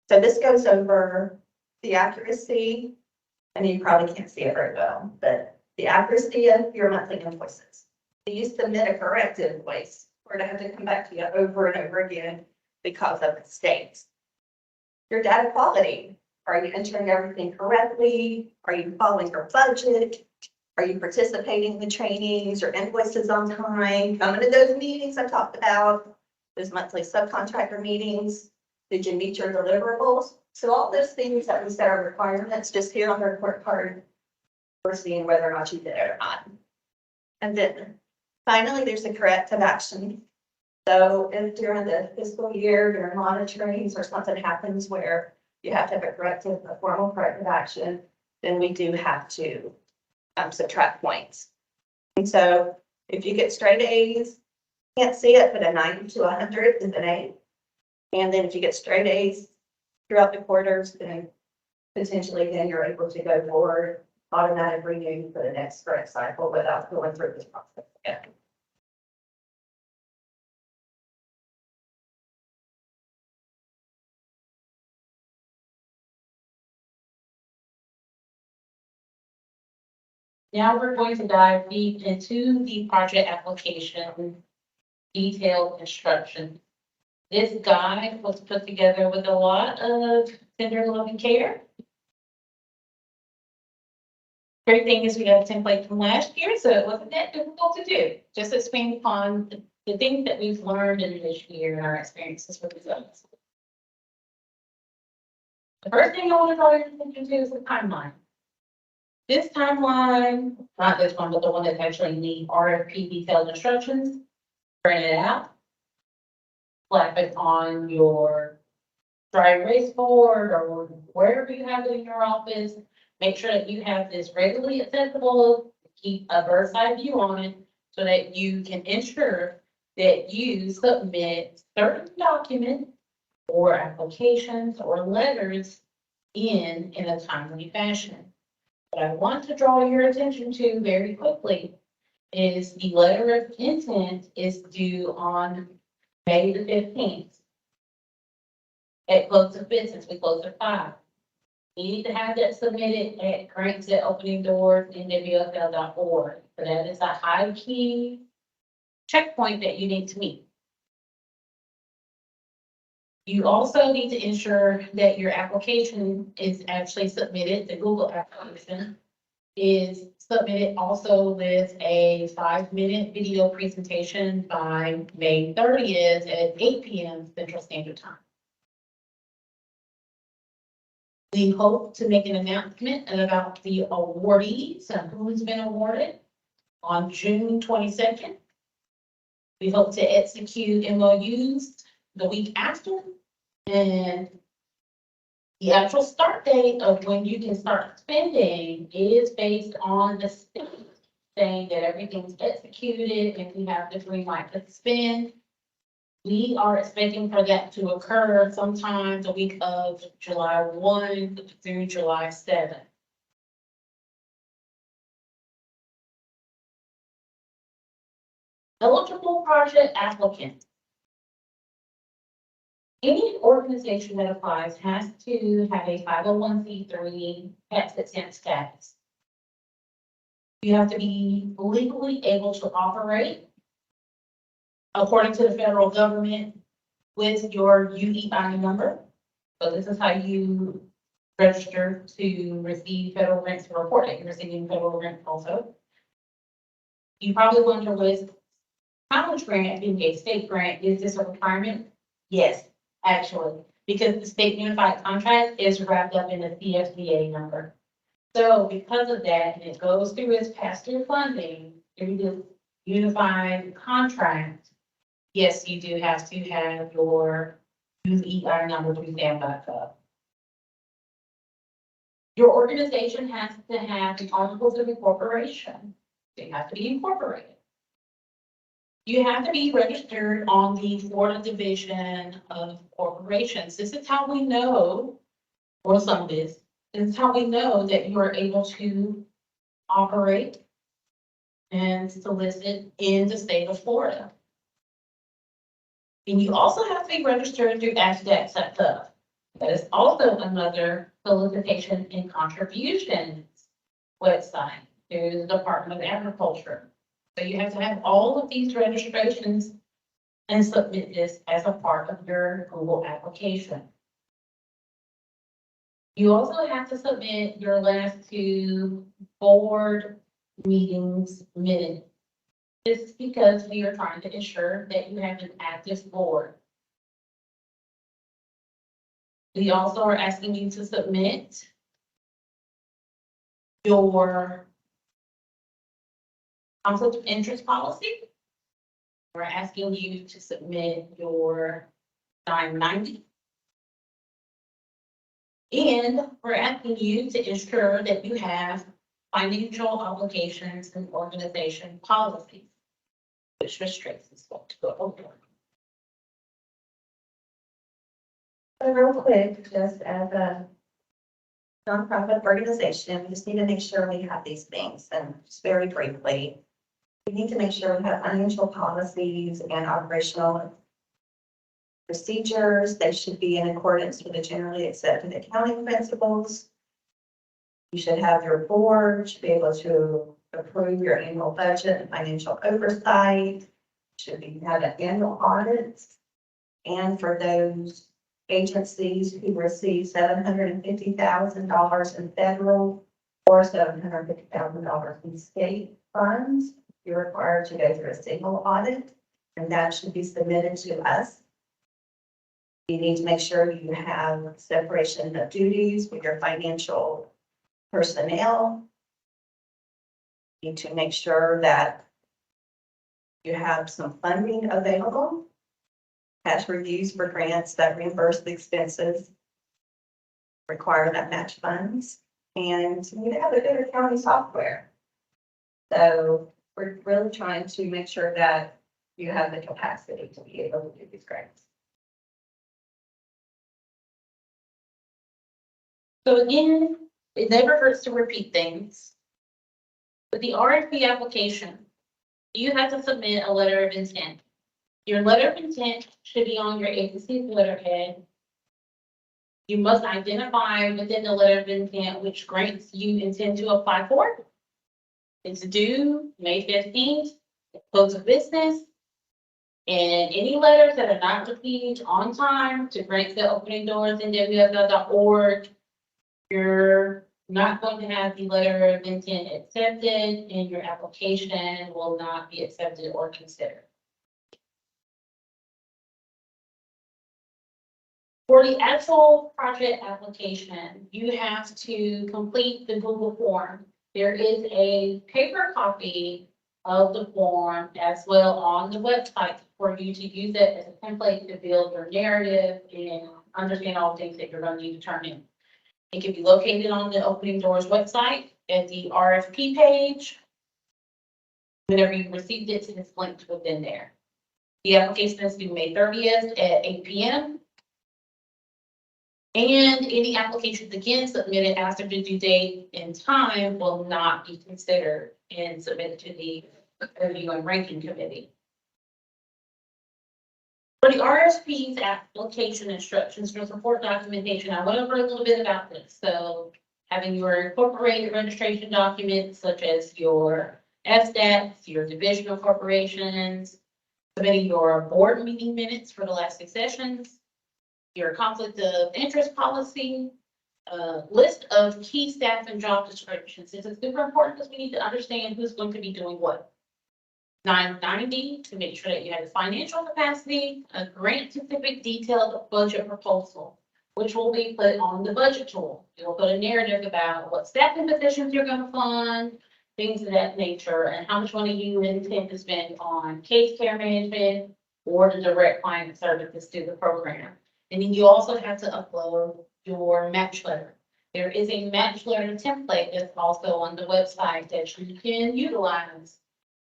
So this goes over the accuracy, and you probably can't see it very well, but the accuracy of your monthly invoices. If you submit a correct invoice, we're going to have to come back to you over and over again because of mistakes. Your data quality. Are you entering everything correctly? Are you following your budget? Are you participating in the trainings or invoices on time? Coming to those meetings I talked about, those monthly subcontractor meetings. Did you meet your deliverables? So all those things that we set our requirements just here on the report card, we're seeing whether or not you did it or not. And then finally, there's a corrective action. So if during the fiscal year, during monitoring, or something happens where you have to have a formal corrective action, then we do have to subtract points. And so if you get straight A's, can't see it, but a 90 to 100 is an A. And then if you get straight A's throughout the quarters, then potentially then you're able to go forward, automatic renew for the next grant cycle without going through this process again. Now we're going to dive deep into the project application detailed instruction. This guide was put together with a lot of tender love and care. Great thing is we got a template from last year, so it wasn't that difficult to do. Just expand upon the things that we've learned in this year and our experiences with results. The first thing I want to draw your attention to is the timeline. This timeline, not this one, but the one that's actually in the RFP detailed instructions, print it out, slap it on your dry erase board or wherever you have it in your office. Make sure that you have this readily accessible, keep a bird's eye view on it so that you can ensure that you submit certain documents or applications or letters in a timely fashion. What I want to draw your attention to very quickly is the letter of intent is due on May the 15th. At close of business, we close at 5. You need to have that submitted at grants@openingdoors.nwfl.org. So that is a high key checkpoint that you need to meet. You also need to ensure that your application is actually submitted, the Google application is submitted also with a 5-minute video presentation by May 30th at 8 p.m. Central Standard Time. We hope to make an announcement about the awardees and who's been awarded on June 22nd. We hope to execute MOUs the week after. And the actual start date of when you can start spending is based on the state saying that everything's executed and we have the green light to spend. We are expecting for that to occur sometime the week of July 1 through July 7. Eligible project applicants. Any organization that applies has to have a 501c3 tax-exempt status. You have to be legally able to operate according to the federal government with your UEI number. So this is how you register to receive federal grants to report that you're receiving federal grants also. You probably wonder, was college grant being a state grant, is this a requirement? Yes. Actually, because the state unified contract is wrapped up in the CFCA number. So because of that, and it goes through its pass-through funding, through the unified contract, yes, you do have to have your UEI number to stand back up. Your organization has to have the articles of incorporation. They have to be incorporated. You have to be registered on the Florida Division of Corporations. This is how we know, or some of this is how we know that you are able to operate and solicit in the state of Florida. And you also have to be registered through ASDAC. That is also another solicitation and contributions website through the Department of Agriculture. So you have to have all of these registrations and submit this as a part of your Google application. You also have to submit your last 2 board meetings minutes. This is because we are trying to ensure that you have an active board. We also are asking you to submit your conflict of interest policy. We're asking you to submit your 990. And we're asking you to ensure that you have financial obligations and organization policies, which restricts us to go over. So real quick, just as a nonprofit organization, we just need to make sure we have these things. And just very briefly, we need to make sure we have financial policies and operational procedures. They should be in accordance with the generally accepted accounting principles. You should have your board, should be able to approve your annual budget and financial oversight. Should be have an annual audit. And for those agencies who receive $750,000 in federal or $750,000 in state funds, you're required to go through a single audit, and that should be submitted to us. You need to make sure you have separation of duties with your financial personnel. You need to make sure that you have some funding available. Cash reviews for grants that reimburse the expenses, require that match funds, and you have a good accounting software. So we're really trying to make sure that you have the capacity to be able to do these grants. So again, it never hurts to repeat things. With the RFP application, you have to submit a letter of intent. Your letter of intent should be on your agency's letterhead. You must identify within the letter of intent which grants you intend to apply for. It's due May 15th, close of business. And any letters that are not received on time to grant the opening doors in www.org, you're not going to have the letter of intent accepted, and your application will not be accepted or considered. For the actual project application, you have to complete the Google form. There is a paper copy of the form as well on the website for you to use it as a template to build your narrative and understand all the things that you're going to need to turn in. It can be located on the Opening Doors website at the RFP page. Whenever you received it, it's linked within there. The application is due May 30th at 8 p.m. And any applications again submitted after the due date and time will not be considered and submitted to the review and ranking committee. For the RFP's application instructions for support documentation, I went over a little bit about this. So having your incorporated registration documents such as your FSTATs, your divisional corporations, submitting your board meeting minutes for the last 6 sessions, your conflict of interest policy, list of key staff and job descriptions. This is super important because we need to understand who's going to be doing what. 990 to make sure that you have the financial capacity, a grant-specific detailed budget proposal, which will be put on the budget tool. You'll put a narrative about what staffing positions you're going to fund, things of that nature, and how much money you intend to spend on case care management or the direct client services to the program. And then you also have to upload your match letter. There is a match letter template that's also on the website that you can utilize.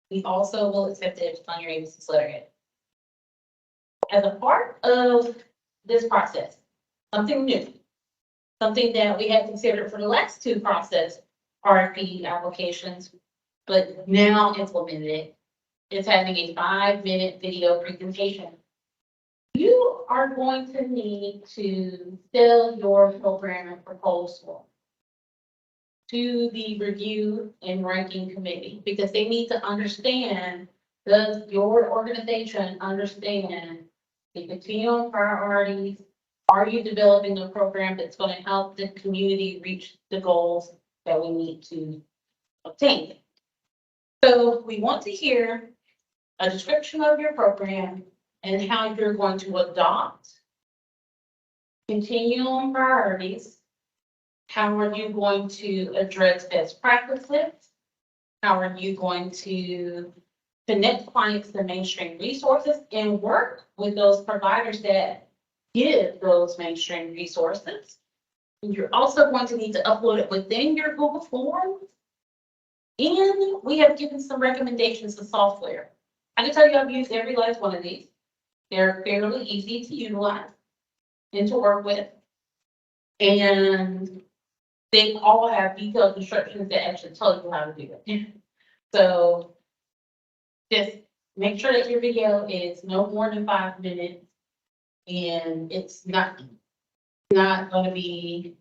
We also will accept it on your agency's letterhead. As a part of this process, something new, something that we had considered for the last 2 process RFP applications, but now implemented, is having a 5-minute video presentation. You are going to need to sell your program and proposal to the review and ranking committee because they need to understand, does your organization understand the continuum priorities? Are you developing a program that's going to help the community reach the goals that we need to obtain? So we want to hear a description of your program and how you're going to adopt continuum priorities. How are you going to address best practices? How are you going to connect clients to mainstream resources and work with those providers that give those mainstream resources? And you're also going to need to upload it within your Google Forms. And we have given some recommendations to software. I can tell you I've used every last one of these. They're fairly easy to utilize and to work with. And they all have detailed instructions that actually tell you how to do it. So just make sure that your video is no more than 5 minutes and it's not going to be,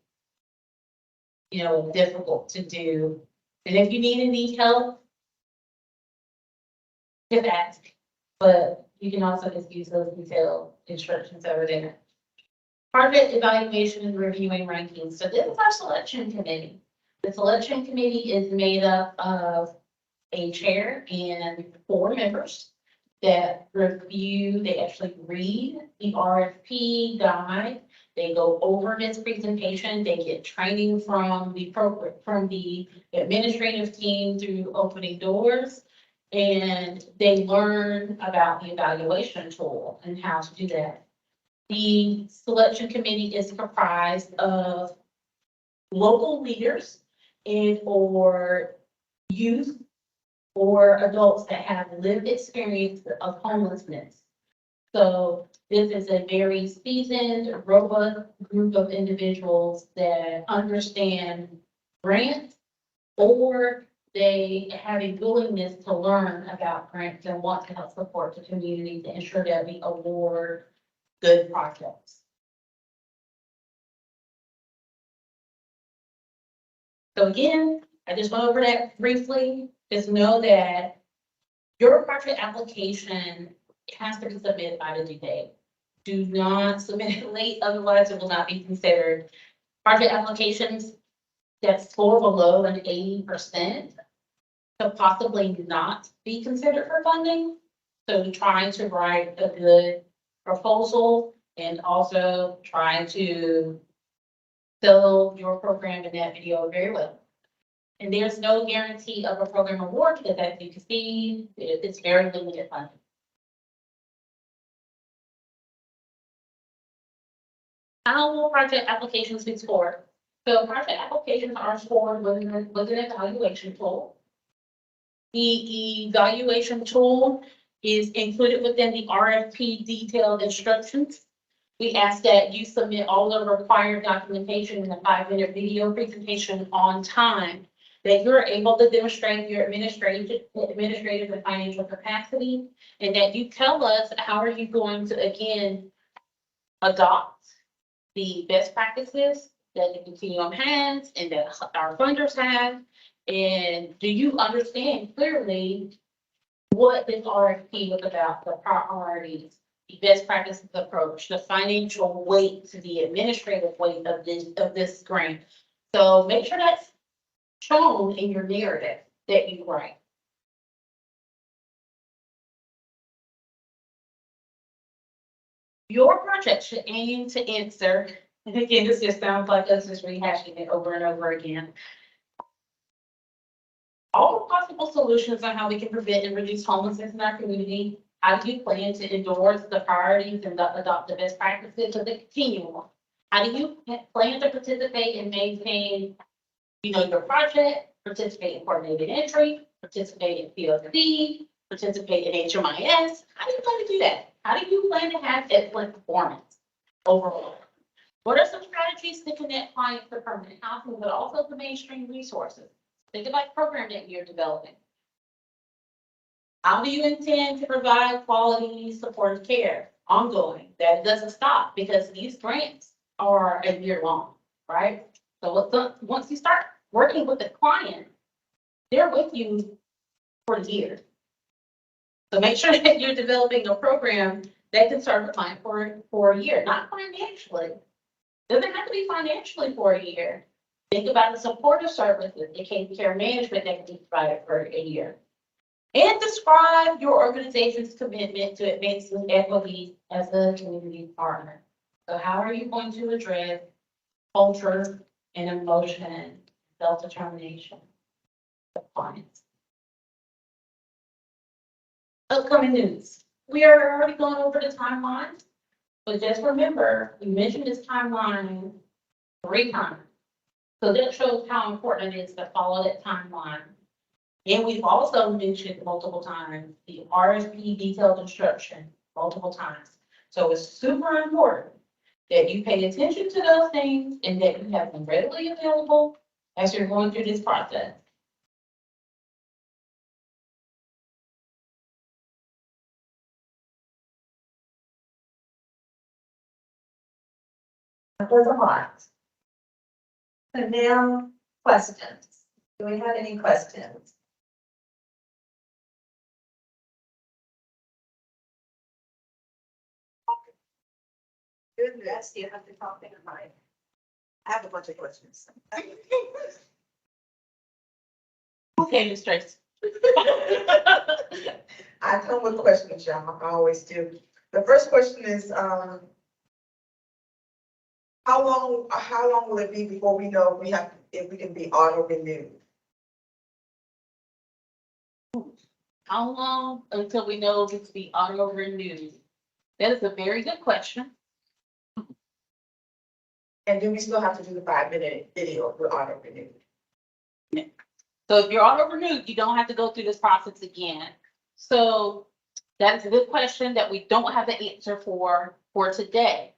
difficult to do. And if you need any help, just ask. But you can also just use those detailed instructions over there. Project evaluation and reviewing rankings. So this is our selection committee. The selection committee is made up of a chair and 4 members that review, they actually read the RFP guide. They go over this presentation, they get training from the program, from the administrative team through opening doors. And they learn about the evaluation tool and how to do that. The selection committee is comprised of local leaders and or youth or adults that have lived experience of homelessness. So this is a very seasoned, robust group of individuals that understand grants, or they have a willingness to learn about grants and want to help support the community to ensure that we award good projects. So again, I just went over that briefly. Just know that your project application has to be submitted by the due date. Do not submit it late, otherwise it will not be considered. Project applications that score below an 80% could possibly not be considered for funding. So trying to write a good proposal and also trying to sell your program in that video very well. And there's no guarantee of a program award because as you can see, it's very limited funding. How will project applications be scored? So project applications are scored with an evaluation tool. The evaluation tool is included within the RFP detailed instructions. We ask that you submit all the required documentation in the 5-minute video presentation on time, that you're able to demonstrate your administrative and financial capacity, and that you tell us how are you going to, again, adopt the best practices that the continuum has and that our funders have. And do you understand clearly what this RFP was about, the priorities, the best practices approach, the financial weight to the administrative weight of this grant? So make sure that's shown in your narrative that you write. Your project should aim to answer, and again, this just sounds like us just rehashing it over and over again, all possible solutions on how we can prevent and reduce homelessness in our community. How do you plan to endorse the priorities and adopt the best practices of the continuum? How do you plan to participate and maintain, your project, participate in coordinated entry, participate in POC, participate in HMIS? How do you plan to do that? How do you plan to have excellent performance overall? What are some strategies to connect clients to permanent housing, but also to mainstream resources? Think about the program that you're developing. How do you intend to provide quality supportive care ongoing? That doesn't stop because these grants are a year long, right? So once you start working with the client, they're with you for a year. So make sure that you're developing a program that can serve the client for a year, not financially. Doesn't have to be financially for a year. Think about the supportive services, the care management that can be provided for a year. And describe your organization's commitment to advancing equity as a community partner. So how are you going to address culture and emotion, self-determination of clients? Upcoming news. We are already going over the timeline, but just remember, we mentioned this timeline 3 times. So that shows how important it is to follow that timeline. And we've also mentioned multiple times the RFP detailed instruction multiple times. So it's super important that you pay attention to those things and that you have them readily available as you're going through this process. That was a lot. So now, questions. Do we have any questions? Goodness, you have to talk in mind. I have a bunch of questions. Okay, Ms. Tracy. I come with questions, y'all. I always do. The first question is, how long will it be before we know if we can be auto renewed? How long until we know it's the auto renewed? That is a very good question. And do we still have to do the 5-minute video with auto renewed? So if you're auto renewed, you don't have to go through this process again. So that's a good question that we don't have the answer for today.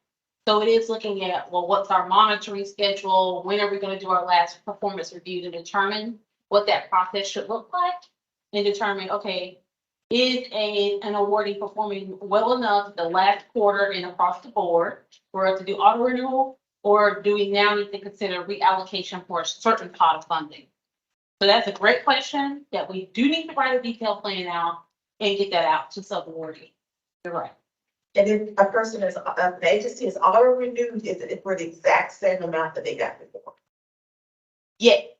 So it is looking at, well, what's our monitoring schedule? When are we going to do our last performance review to determine what that process should look like? And determine, okay, is an awardee performing well enough the last quarter and across the board for us to do auto renewal? Or do we now need to consider reallocation for a certain pot of funding? So that's a great question that we do need to write a detailed plan out and get that out to sub-awardee. You're right. And if a person is, an agency is auto renewed, is it for the exact same amount that they got before? Yet,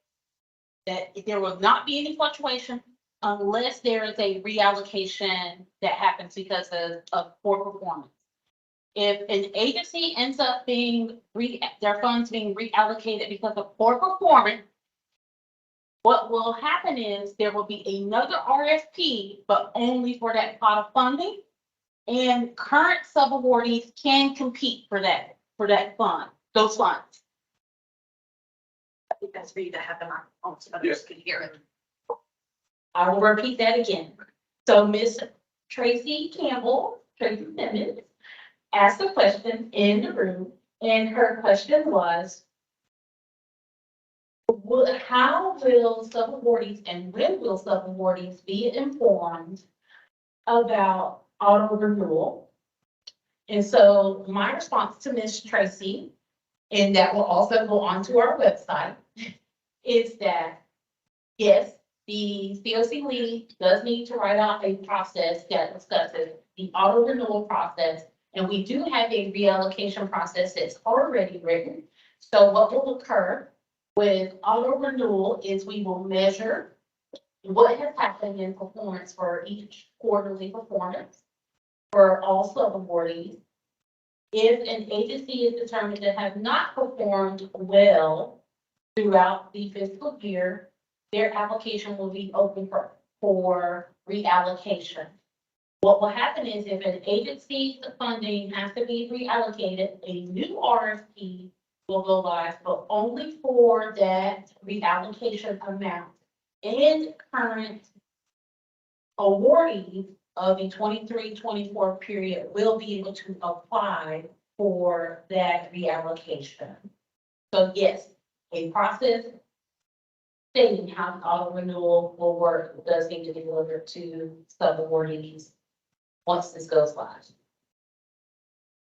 that there will not be any fluctuation unless there is a reallocation that happens because of poor performance. If an agency ends up being, their funds being reallocated because of poor performance, what will happen is there will be another RFP, but only for that pot of funding. And current sub-awardees can compete for that fund, those funds. I think that's for you to have them on so others can hear it. I will repeat that again. So Ms. Tracy Simmons, asked a question in the room, and her question was, how will sub-awardees and when will sub-awardees be informed about auto renewal? And so my response to Ms. Tracy, and that will also go onto our website, is that, yes, the COC lead does need to write out a process that discusses the auto renewal process. And we do have a reallocation process that's already written. So what will occur with auto renewal is we will measure what has happened in performance for each quarterly performance for all sub-awardees. If an agency is determined to have not performed well throughout the fiscal year, their application will be open for reallocation. What will happen is if an agency's funding has to be reallocated, a new RFP will go live, but only for that reallocation amount. And current awardees of the 23-24 period will be able to apply for that reallocation. So yes, a process stating how the auto renewal will work does need to be delivered to sub-awardees once this goes live.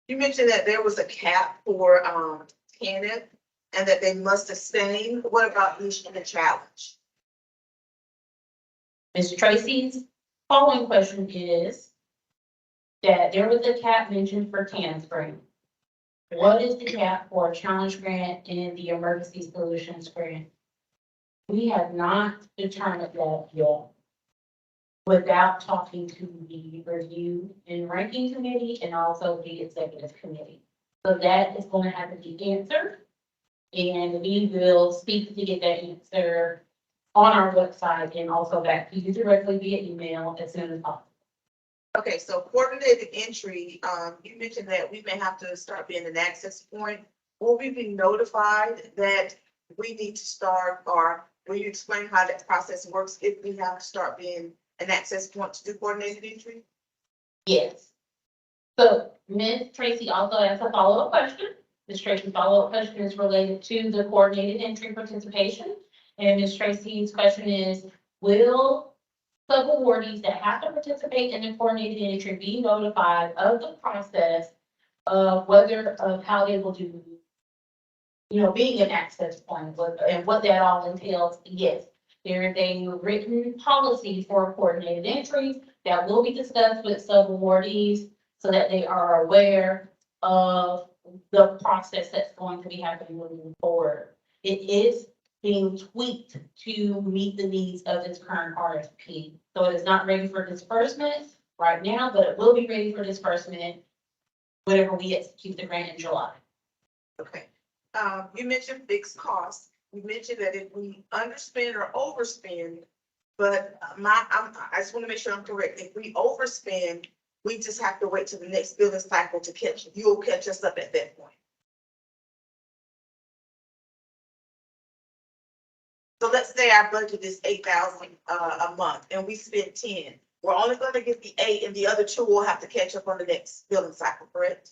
You mentioned that there was a cap for, TANF and that they must sustain. What about each in the challenge? Ms. Tracy's following question is that there was a cap mentioned for TANF grant. What is the cap for a challenge grant and the emergency solutions grant? We have not determined that yet without talking to the review and ranking committee and also the executive committee. So that is going to have to be answered. And we will speak to get that answer on our website and also back to you directly via email as soon as possible. Okay, so coordinated entry, you mentioned that we may have to start being an access point. Will we be notified that we need to start, or will you explain how that process works if we have to start being an access point to do coordinated entry? Yes. So Ms. Tracy also asked a follow-up question. Ms. Tracy's follow-up question is related to the coordinated entry participation. And Ms. Tracy's question is, will sub-awardees that have to participate in the coordinated entry be notified of the process of how they will do, being an access point and what that all entails? Yes. There's a written policy for coordinated entries that will be discussed with sub-awardees so that they are aware of the process that's going to be happening moving forward. It is being tweaked to meet the needs of this current RFP. So it is not ready for disbursement right now, but it will be ready for disbursement whenever we execute the grant in July. Okay. You mentioned fixed costs. You mentioned that if we underspend or overspend, but I just want to make sure I'm correct. If we overspend, we just have to wait till the next billing cycle to catch, you'll catch us up at that point. So let's say our budget is 8,000 a month and we spend 10. We're only going to get the 8 and the other 2 will have to catch up on the next billing cycle, correct?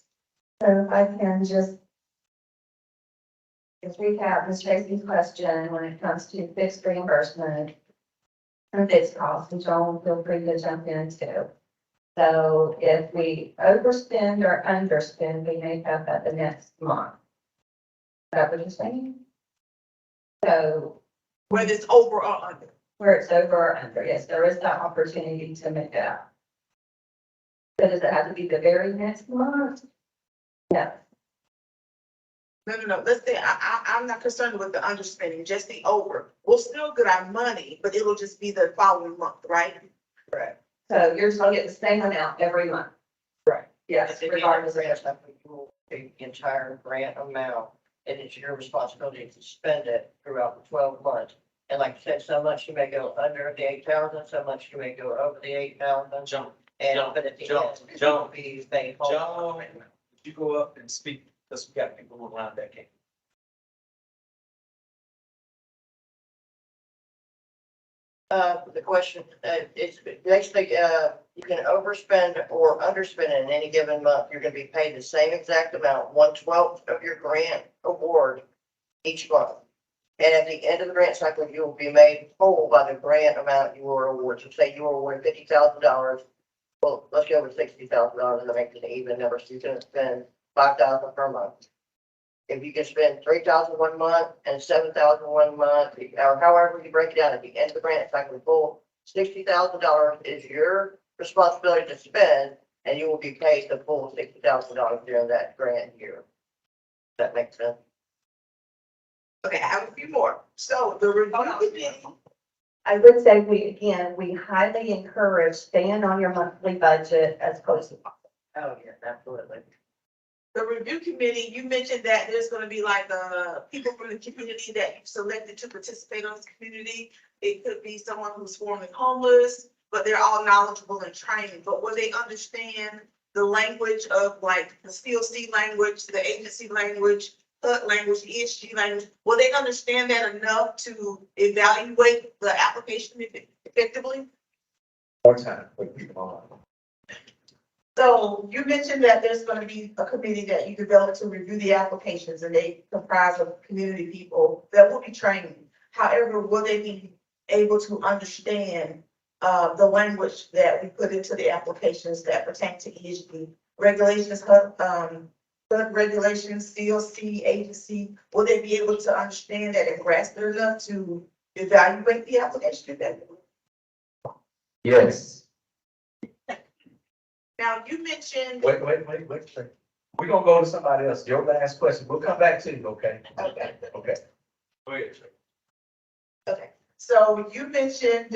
So if I can just recap Ms. Tracy's question when it comes to fixed reimbursement and fixed costs, and Joan, feel free to jump in too. So if we overspend or underspend, we make up at the next month. Is that what you're saying? So Whether it's over or under. where it's over or under, yes, there is that opportunity to make it up. So does it have to be the very next month? No. No. Let's say I'm not concerned with the underspending, just the over. We'll still get our money, but it'll just be the following month, right? Correct. So you're just gonna get the same amount every month? Right. Yes, At the end of regardless the of. grant, you will pay the entire grant amount, and it's your responsibility to spend it throughout the 12 months. And like I said, so much you may go under the 8,000, so much you may go over the 8,000. John, But at the John, end, John, you'll be paid whole. John, would you go up and speak, because we got people around that game. The question, it's basically, you can overspend or underspend in any given month. You're gonna be paid the same exact amount, 1/12 of your grant award each month. And at the end of the grant cycle, you will be made whole by the grant amount you were awarded. So say you were awarded $50,000. Well, let's go with $60,000 to make it an even number. So you're gonna spend 5,000 per month. If you can spend 3,000 one month and 7,000 one month, or however you break it down at the end of the grant cycle, full $60,000 is your responsibility to spend, and you will be paid the full $60,000 during that grant year. Does that make sense? Okay, I have a few more. So the review committee, I would say we highly encourage staying on your monthly budget as close as possible. Oh, yeah, absolutely. the review committee, you mentioned that there's gonna be like, people from the community that you've selected to participate on this community. It could be someone who's formerly homeless, but they're all knowledgeable and trained, but will they understand the language of like the COC language, the agency language, HUD language, ESG language? Will they understand that enough to evaluate the application effectively? More time, put people on. So you mentioned that there's gonna be a committee that you develop to review the applications, and they comprise of community people that will be trained. However, will they be able to understand the language that we put into the applications that pertain to ESG regulations, HUD regulations, COC, agency? Will they be able to understand that and grasp it enough to evaluate the application effectively? Yes. Now, you mentioned. Wait. We're gonna go to somebody else. Your last question. We'll come back to you, okay? Okay. Okay. Go ahead, Trey. Okay, so you mentioned,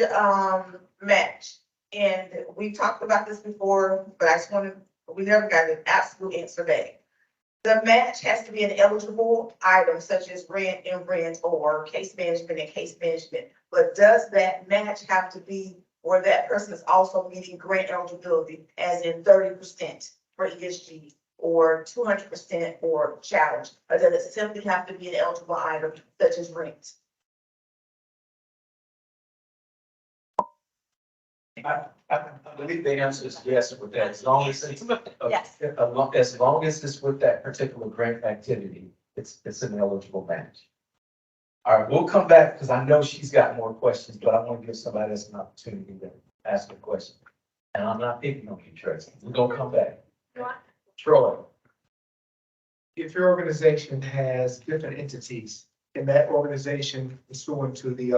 match, and we talked about this before, but I just wanted, we never got an absolute answer back. The match has to be an eligible item such as rent and rent or case management and case management. But does that match have to be where that person is also meeting grant eligibility, as in 30% for ESG or 200% for challenge? Or does it simply have to be an eligible item such as rent? I believe the answer is yes with that, as long as it's, Yes. as long as it's with that particular grant activity, it's an eligible match. All right, we'll come back, because I know she's got more questions, but I want to give somebody else an opportunity to ask a question. And I'm not picking on you, Tracy. We're gonna come back. Troy. If your organization has different entities in that organization, pursuant to the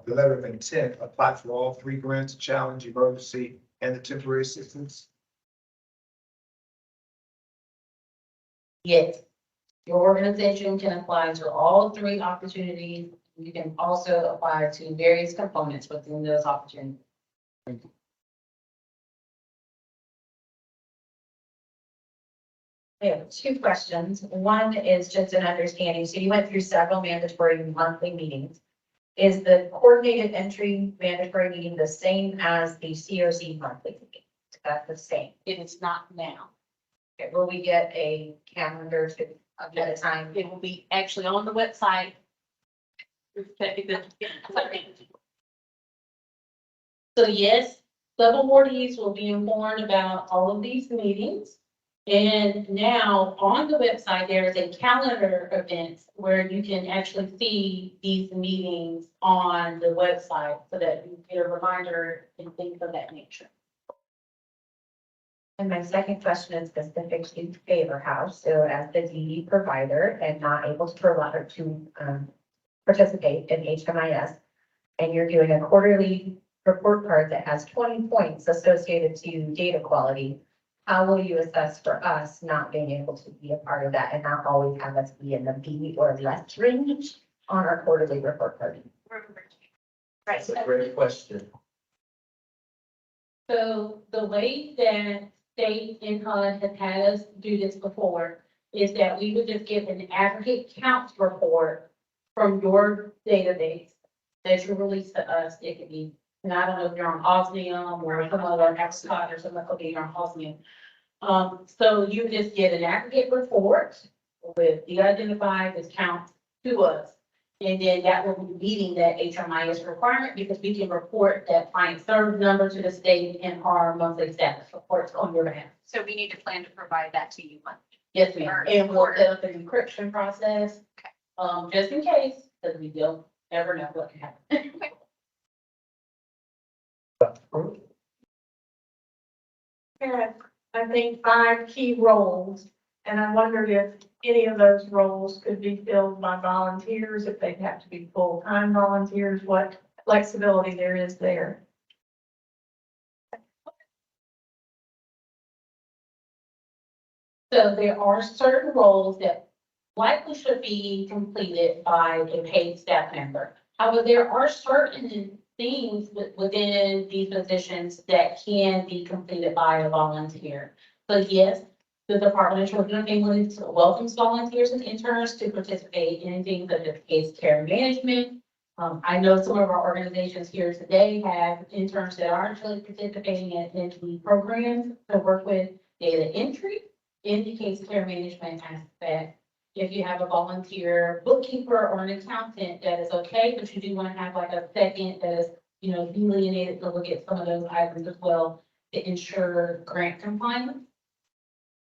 letter of intent, apply for all three grants, challenge, emergency, and the temporary assistance? Yes. Your organization can apply to all three opportunities. You can also apply to various components within those opportunities. I have two questions. One is just an understanding. So you went through several mandatory monthly meetings. Is the coordinated entry mandatory meeting the same as the COC monthly meeting? Is that the same? It is not now. Okay, will we get a calendar to, at a time? It will be actually on the website. So yes, level awardees will be informed about all of these meetings. And now on the website, there is a calendar events where you can actually see these meetings on the website so that you get a reminder and things of that nature. And my second question is specific to Favor House. So as the DD provider and not able to provide to participate in HMIS, and you're doing a quarterly report card that has 20 points associated to data quality, how will you assess for us not being able to be a part of that and not always have us be in the B or less range on our quarterly report card? That's a great question. So the way that state and HUD has had us do this before is that we would just get an aggregate counts report from your database that you release to us. It could be, and I don't know if you're on Osmium or some other Xcode or something, okay, you're on Osmium. So you just get an aggregate report with the identified as counts to us. And then that will be meeting that HMIS requirement because we can report that client served number to the state in our monthly status reports on your behalf. So we need to plan to provide that to you monthly. Yes, ma'am. And we'll set up an encryption process, just in case, because we don't ever know what can happen. I think 5 key roles, and I wondered if any of those roles could be filled by volunteers, if they'd have to be full-time volunteers, what flexibility there is there. So there are certain roles that likely should be completed by a paid staff member. However, there are certain things within these positions that can be completed by a volunteer. So yes, the Department of Children and Families welcomes volunteers and interns to participate in things such as case care management. I know some of our organizations here today have interns that are actually participating in the programs to work with data entry in the case care management aspect. If you have a volunteer bookkeeper or an accountant, that is okay, but you do want to have like a second that is, delineated to look at some of those items as well to ensure grant compliance.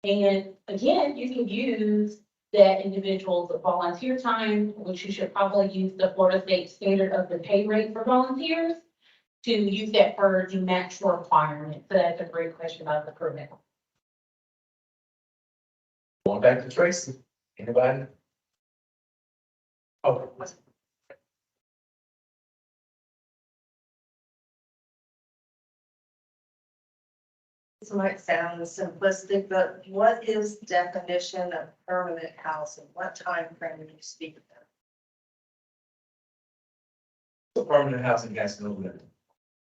And again, you can use that individual's volunteer time, which you should probably use the Florida State standard of the pay rate for volunteers to use that for the match requirement. So that's a great question about the permit. Going back to Tracy, anybody? Oh, This might sound simplistic, but what is definition of permanent housing? What time frame do you speak of? so permanent housing has no limit.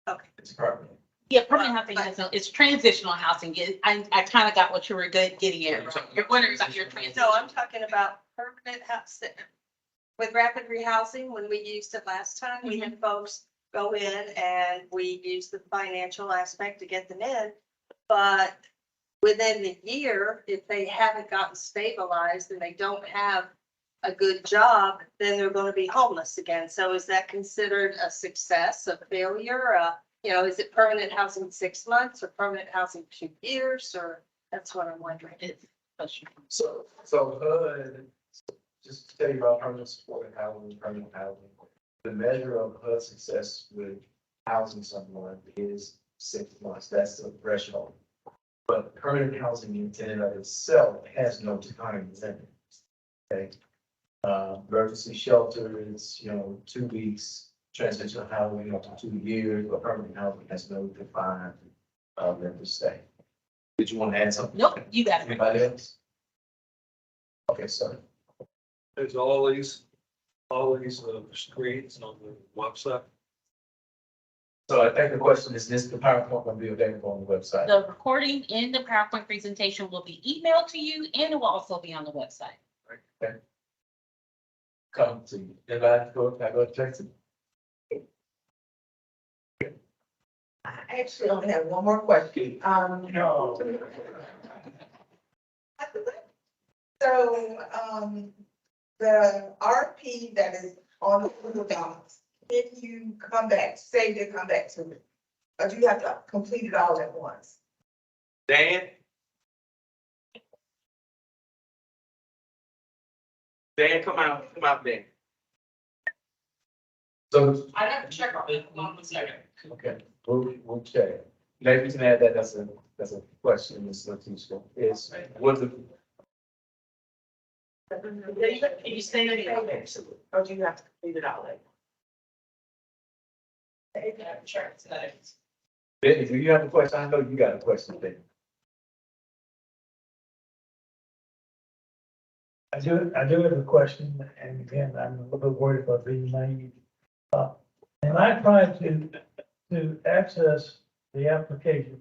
Okay. It's permanent. Yeah, permanent housing is, it's transitional housing. I kind of got what you were getting at. Right? You're wondering about your transition. No, I'm talking about permanent housing. With rapid rehousing, when we used it last time, we had folks go in and we used the financial aspect to get them in. But within the year, if they haven't gotten stabilized and they don't have a good job, then they're going to be homeless again. So is that considered a success, a failure? Is it permanent housing 6 months or permanent housing 2 years? Or that's what I'm wondering. So HUD, just to tell you about permanent supported housing, permanent housing. The measure of HUD success with housing someone is 6 months. That's the threshold. But permanent housing in and of itself has no time limit. Okay. Emergency shelter is, 2 weeks, transitional housing up to 2 years, but permanent housing has no defined, length of stay. Did you want to add something? Nope, you got it. Anybody else? Okay, sorry. There's all these screens on the website. So I think the question is this, the PowerPoint will be available on the website? The recording in the PowerPoint presentation will be emailed to you and it will also be on the website. Okay. Come to you. Anybody go to Jackson? I actually only have one more question. No. So, the RFP that is on the Google Docs, if you come back, say they come back to it, or do you have to complete it all at once? Dan? Dan, come out, Dan. So, I have to check on it. One second. okay, we'll check. Maybe we can add that as a question, Ms. Leticia, is what the. Can you say that? Or do you have to complete it all at once? Benny, do you have a question? I know you got a question, Benny. I do have a question, and again, I'm a little bit worried about being naive. And I tried to access the application,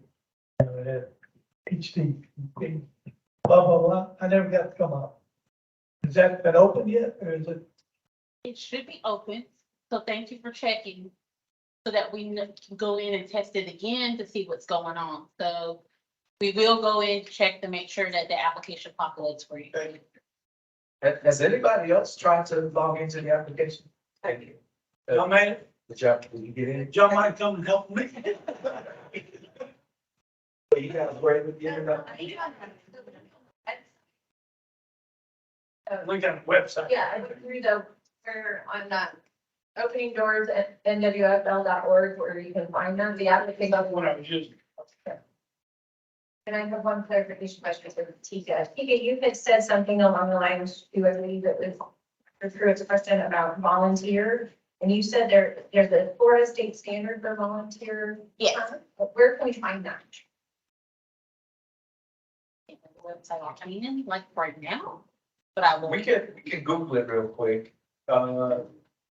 it had HTTP, blah, blah, blah, I never got to come up. Has that been open yet, or is it? It should be open, so thank you for checking. So that we can go in and test it again to see what's going on. So we will go in, check to make sure that the application populates for you. Has anybody else tried to log into the application? Thank you. Y'all made it? Good job. Did you get in? Y'all might come and help me. You got a great with the internet? We got a website. Yeah, I went through where on that opening doors at nwfl.org where you can find them, the application. That's what I was using. And I have one clarification question for Tika. Tika, you had said something along the lines, you believe that was through its question about volunteer. And you said there's a Florida state standard for volunteer. Yes. But where can we find that? Website on Canaan, like right now, but I will. We can Google it real quick.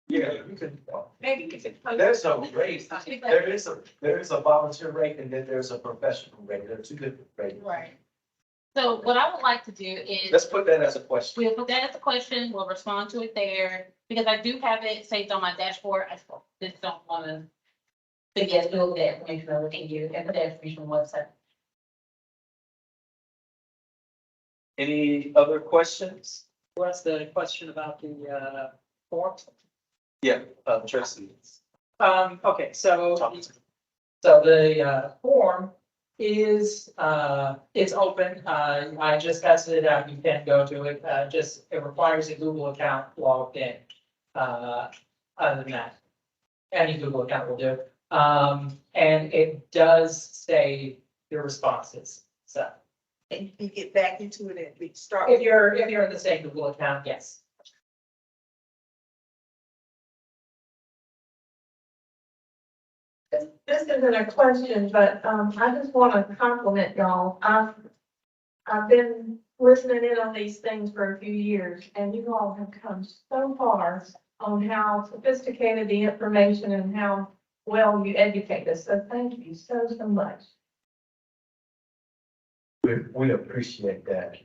Yeah, we can. Maybe we could. There's a rate. There is a volunteer rate and then there's a professional rate. There are two different rates. Right. So what I would like to do is. Let's put that as a question. We'll put that as a question, we'll respond to it there, because I do have it saved on my dashboard, I just don't wanna. But yes, we'll get that information over to you and put that information on the website. Any other questions? What's the question about the form? Yeah, Tracy. Okay, so the form is it's open. I just tested it out. You can go to it. It requires a Google account logged in. Other than that, any Google account will do. And it does save your responses. So And you get back into it and we start. if you're in the same Google account, yes. This isn't a question, but I just want to compliment y'all. I've been listening in on these things for a few years, and you all have come so far on how sophisticated the information and how well you educate us. So thank you so much. We appreciate that.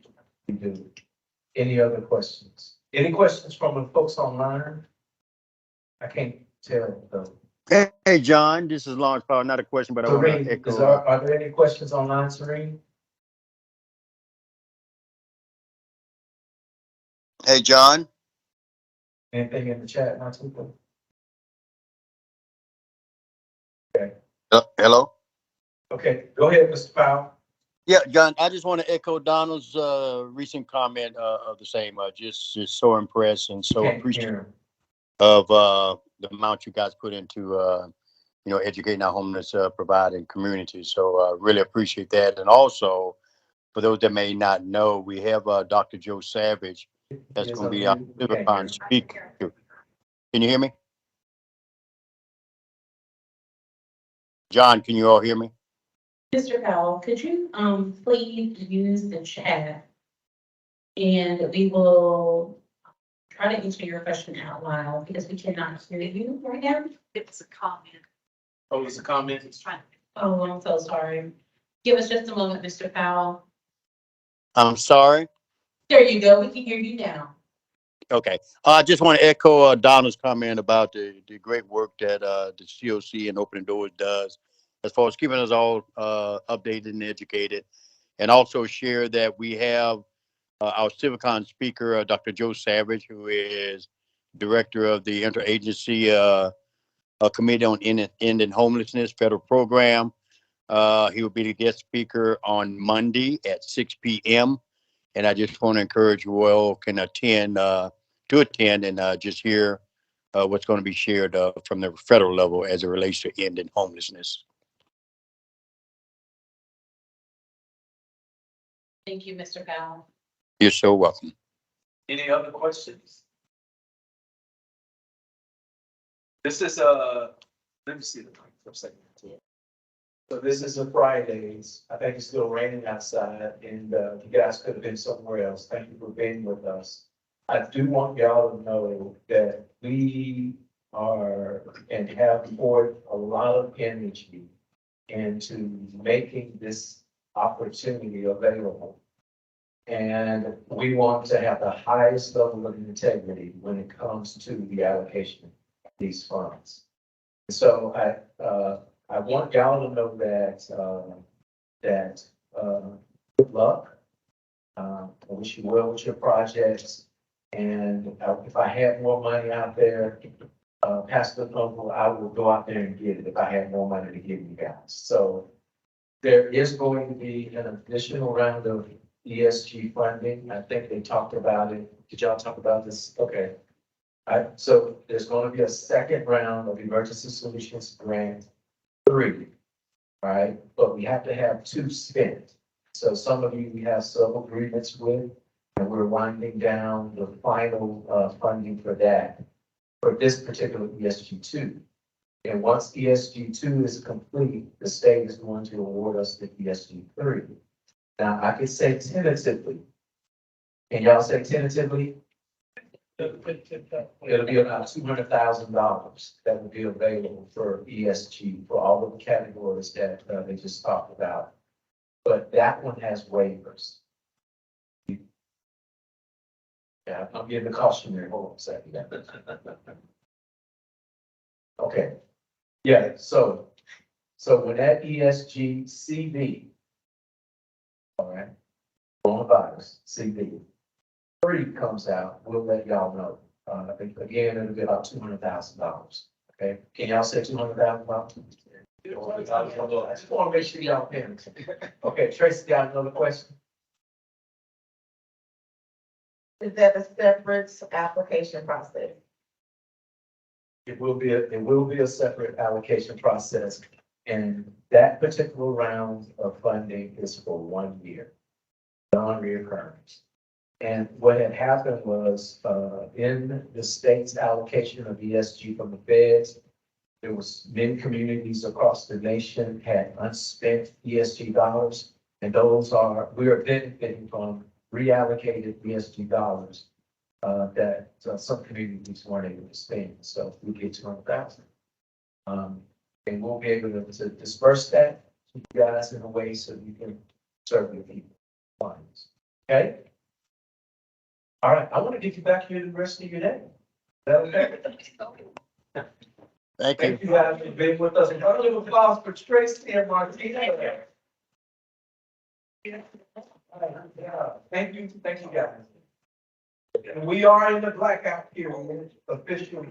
We do. Any other questions? Any questions from the folks online? I can't tell though. Hey, John, this is Lawrence Powell. Not a question, but I want Serene, to echo. are there any questions online, Serene? Hey, John. Anything in the chat, my people? Okay. Hello. Okay, go ahead, Mr. Powell. Yeah, John, I just want to echo Donald's recent comment of the same. Just so impressed and so Can't appreciative hear him. of the amount you guys put into educating our homeless providing community. So really appreciate that. And also, for those that may not know, we have Dr. Joe Savage That's gonna be our Civicon speaker. Can you hear me? John, can you all hear me? Mr. Powell, could you, please use the chat? And we will try to answer your question out loud because we cannot hear you right now. It's a comment. Oh, it's a comment? Oh, I'm so sorry. Give us just a moment, Mr. Powell. I'm sorry. There you go. We can hear you now. Okay. I just want to echo Donna's comment about the great work that the COC and Open Doors does as far as keeping us all updated and educated. And also share that we have our Civicon speaker, Dr. Joe Savage, who is director of the Interagency Committee on Ending Homelessness Federal Program. He will be the guest speaker on Monday at 6 p.m. And I just want to encourage you all can attend and just hear what's going to be shared from the federal level as it relates to ending homelessness. Thank you, Mr. Powell. You're so welcome. Any other questions? This is let me see the mic for a second. So this is a Fridays. I think it's still raining outside and you guys could have been somewhere else. Thank you for being with us. I do want y'all to know that we are and have poured a lot of energy into making this opportunity available. And we want to have the highest level of integrity when it comes to the allocation of these funds. So I want y'all to know that good luck. I wish you well with your projects. And if I had more money out there, Pastor Noble, I would go out there and get it if I had more money to give you guys. So there is going to be an additional round of ESG funding. I think they talked about it. Did y'all talk about this? Okay. So there's going to be a second round of Emergency Solutions Grant 3, right? But we have to have 2 spent. So some of you we have some agreements with, and we're winding down the final funding for that, for this particular ESG2. And once ESG2 is complete, the state is going to award us the ESG3. Now, I could say tentatively. Can y'all say tentatively? It'll be about $200,000 that will be available for ESG for all of the categories that they just talked about. But that one has waivers. Yeah, I'm giving the cautionary. Hold on a second. Okay. Yeah, so when that ESG CV, all right, coronavirus CV 3 comes out, we'll let y'all know. Again, it'll be about $200,000. Okay, can y'all say $200,000? I just want to make sure y'all paying. Okay, Tracy, got another question? Is that a separate application process? It will be a separate allocation process, and that particular round of funding is for 1 year, non-reoccurring. And what had happened was, in the state's allocation of ESG from the feds, there was many communities across the nation had unspent ESG dollars, and we are benefiting from reallocated ESG dollars that some communities weren't able to spend. So we get 200,000. And we'll be able to disperse that to you guys in a way so you can serve your people. Okay? All right, I want to get you back here the rest of your day. Is that okay? Thank you. You guys for being with us. And a round of applause for Tracy and Martina. Thank you guys. And we are in the blackout period officially.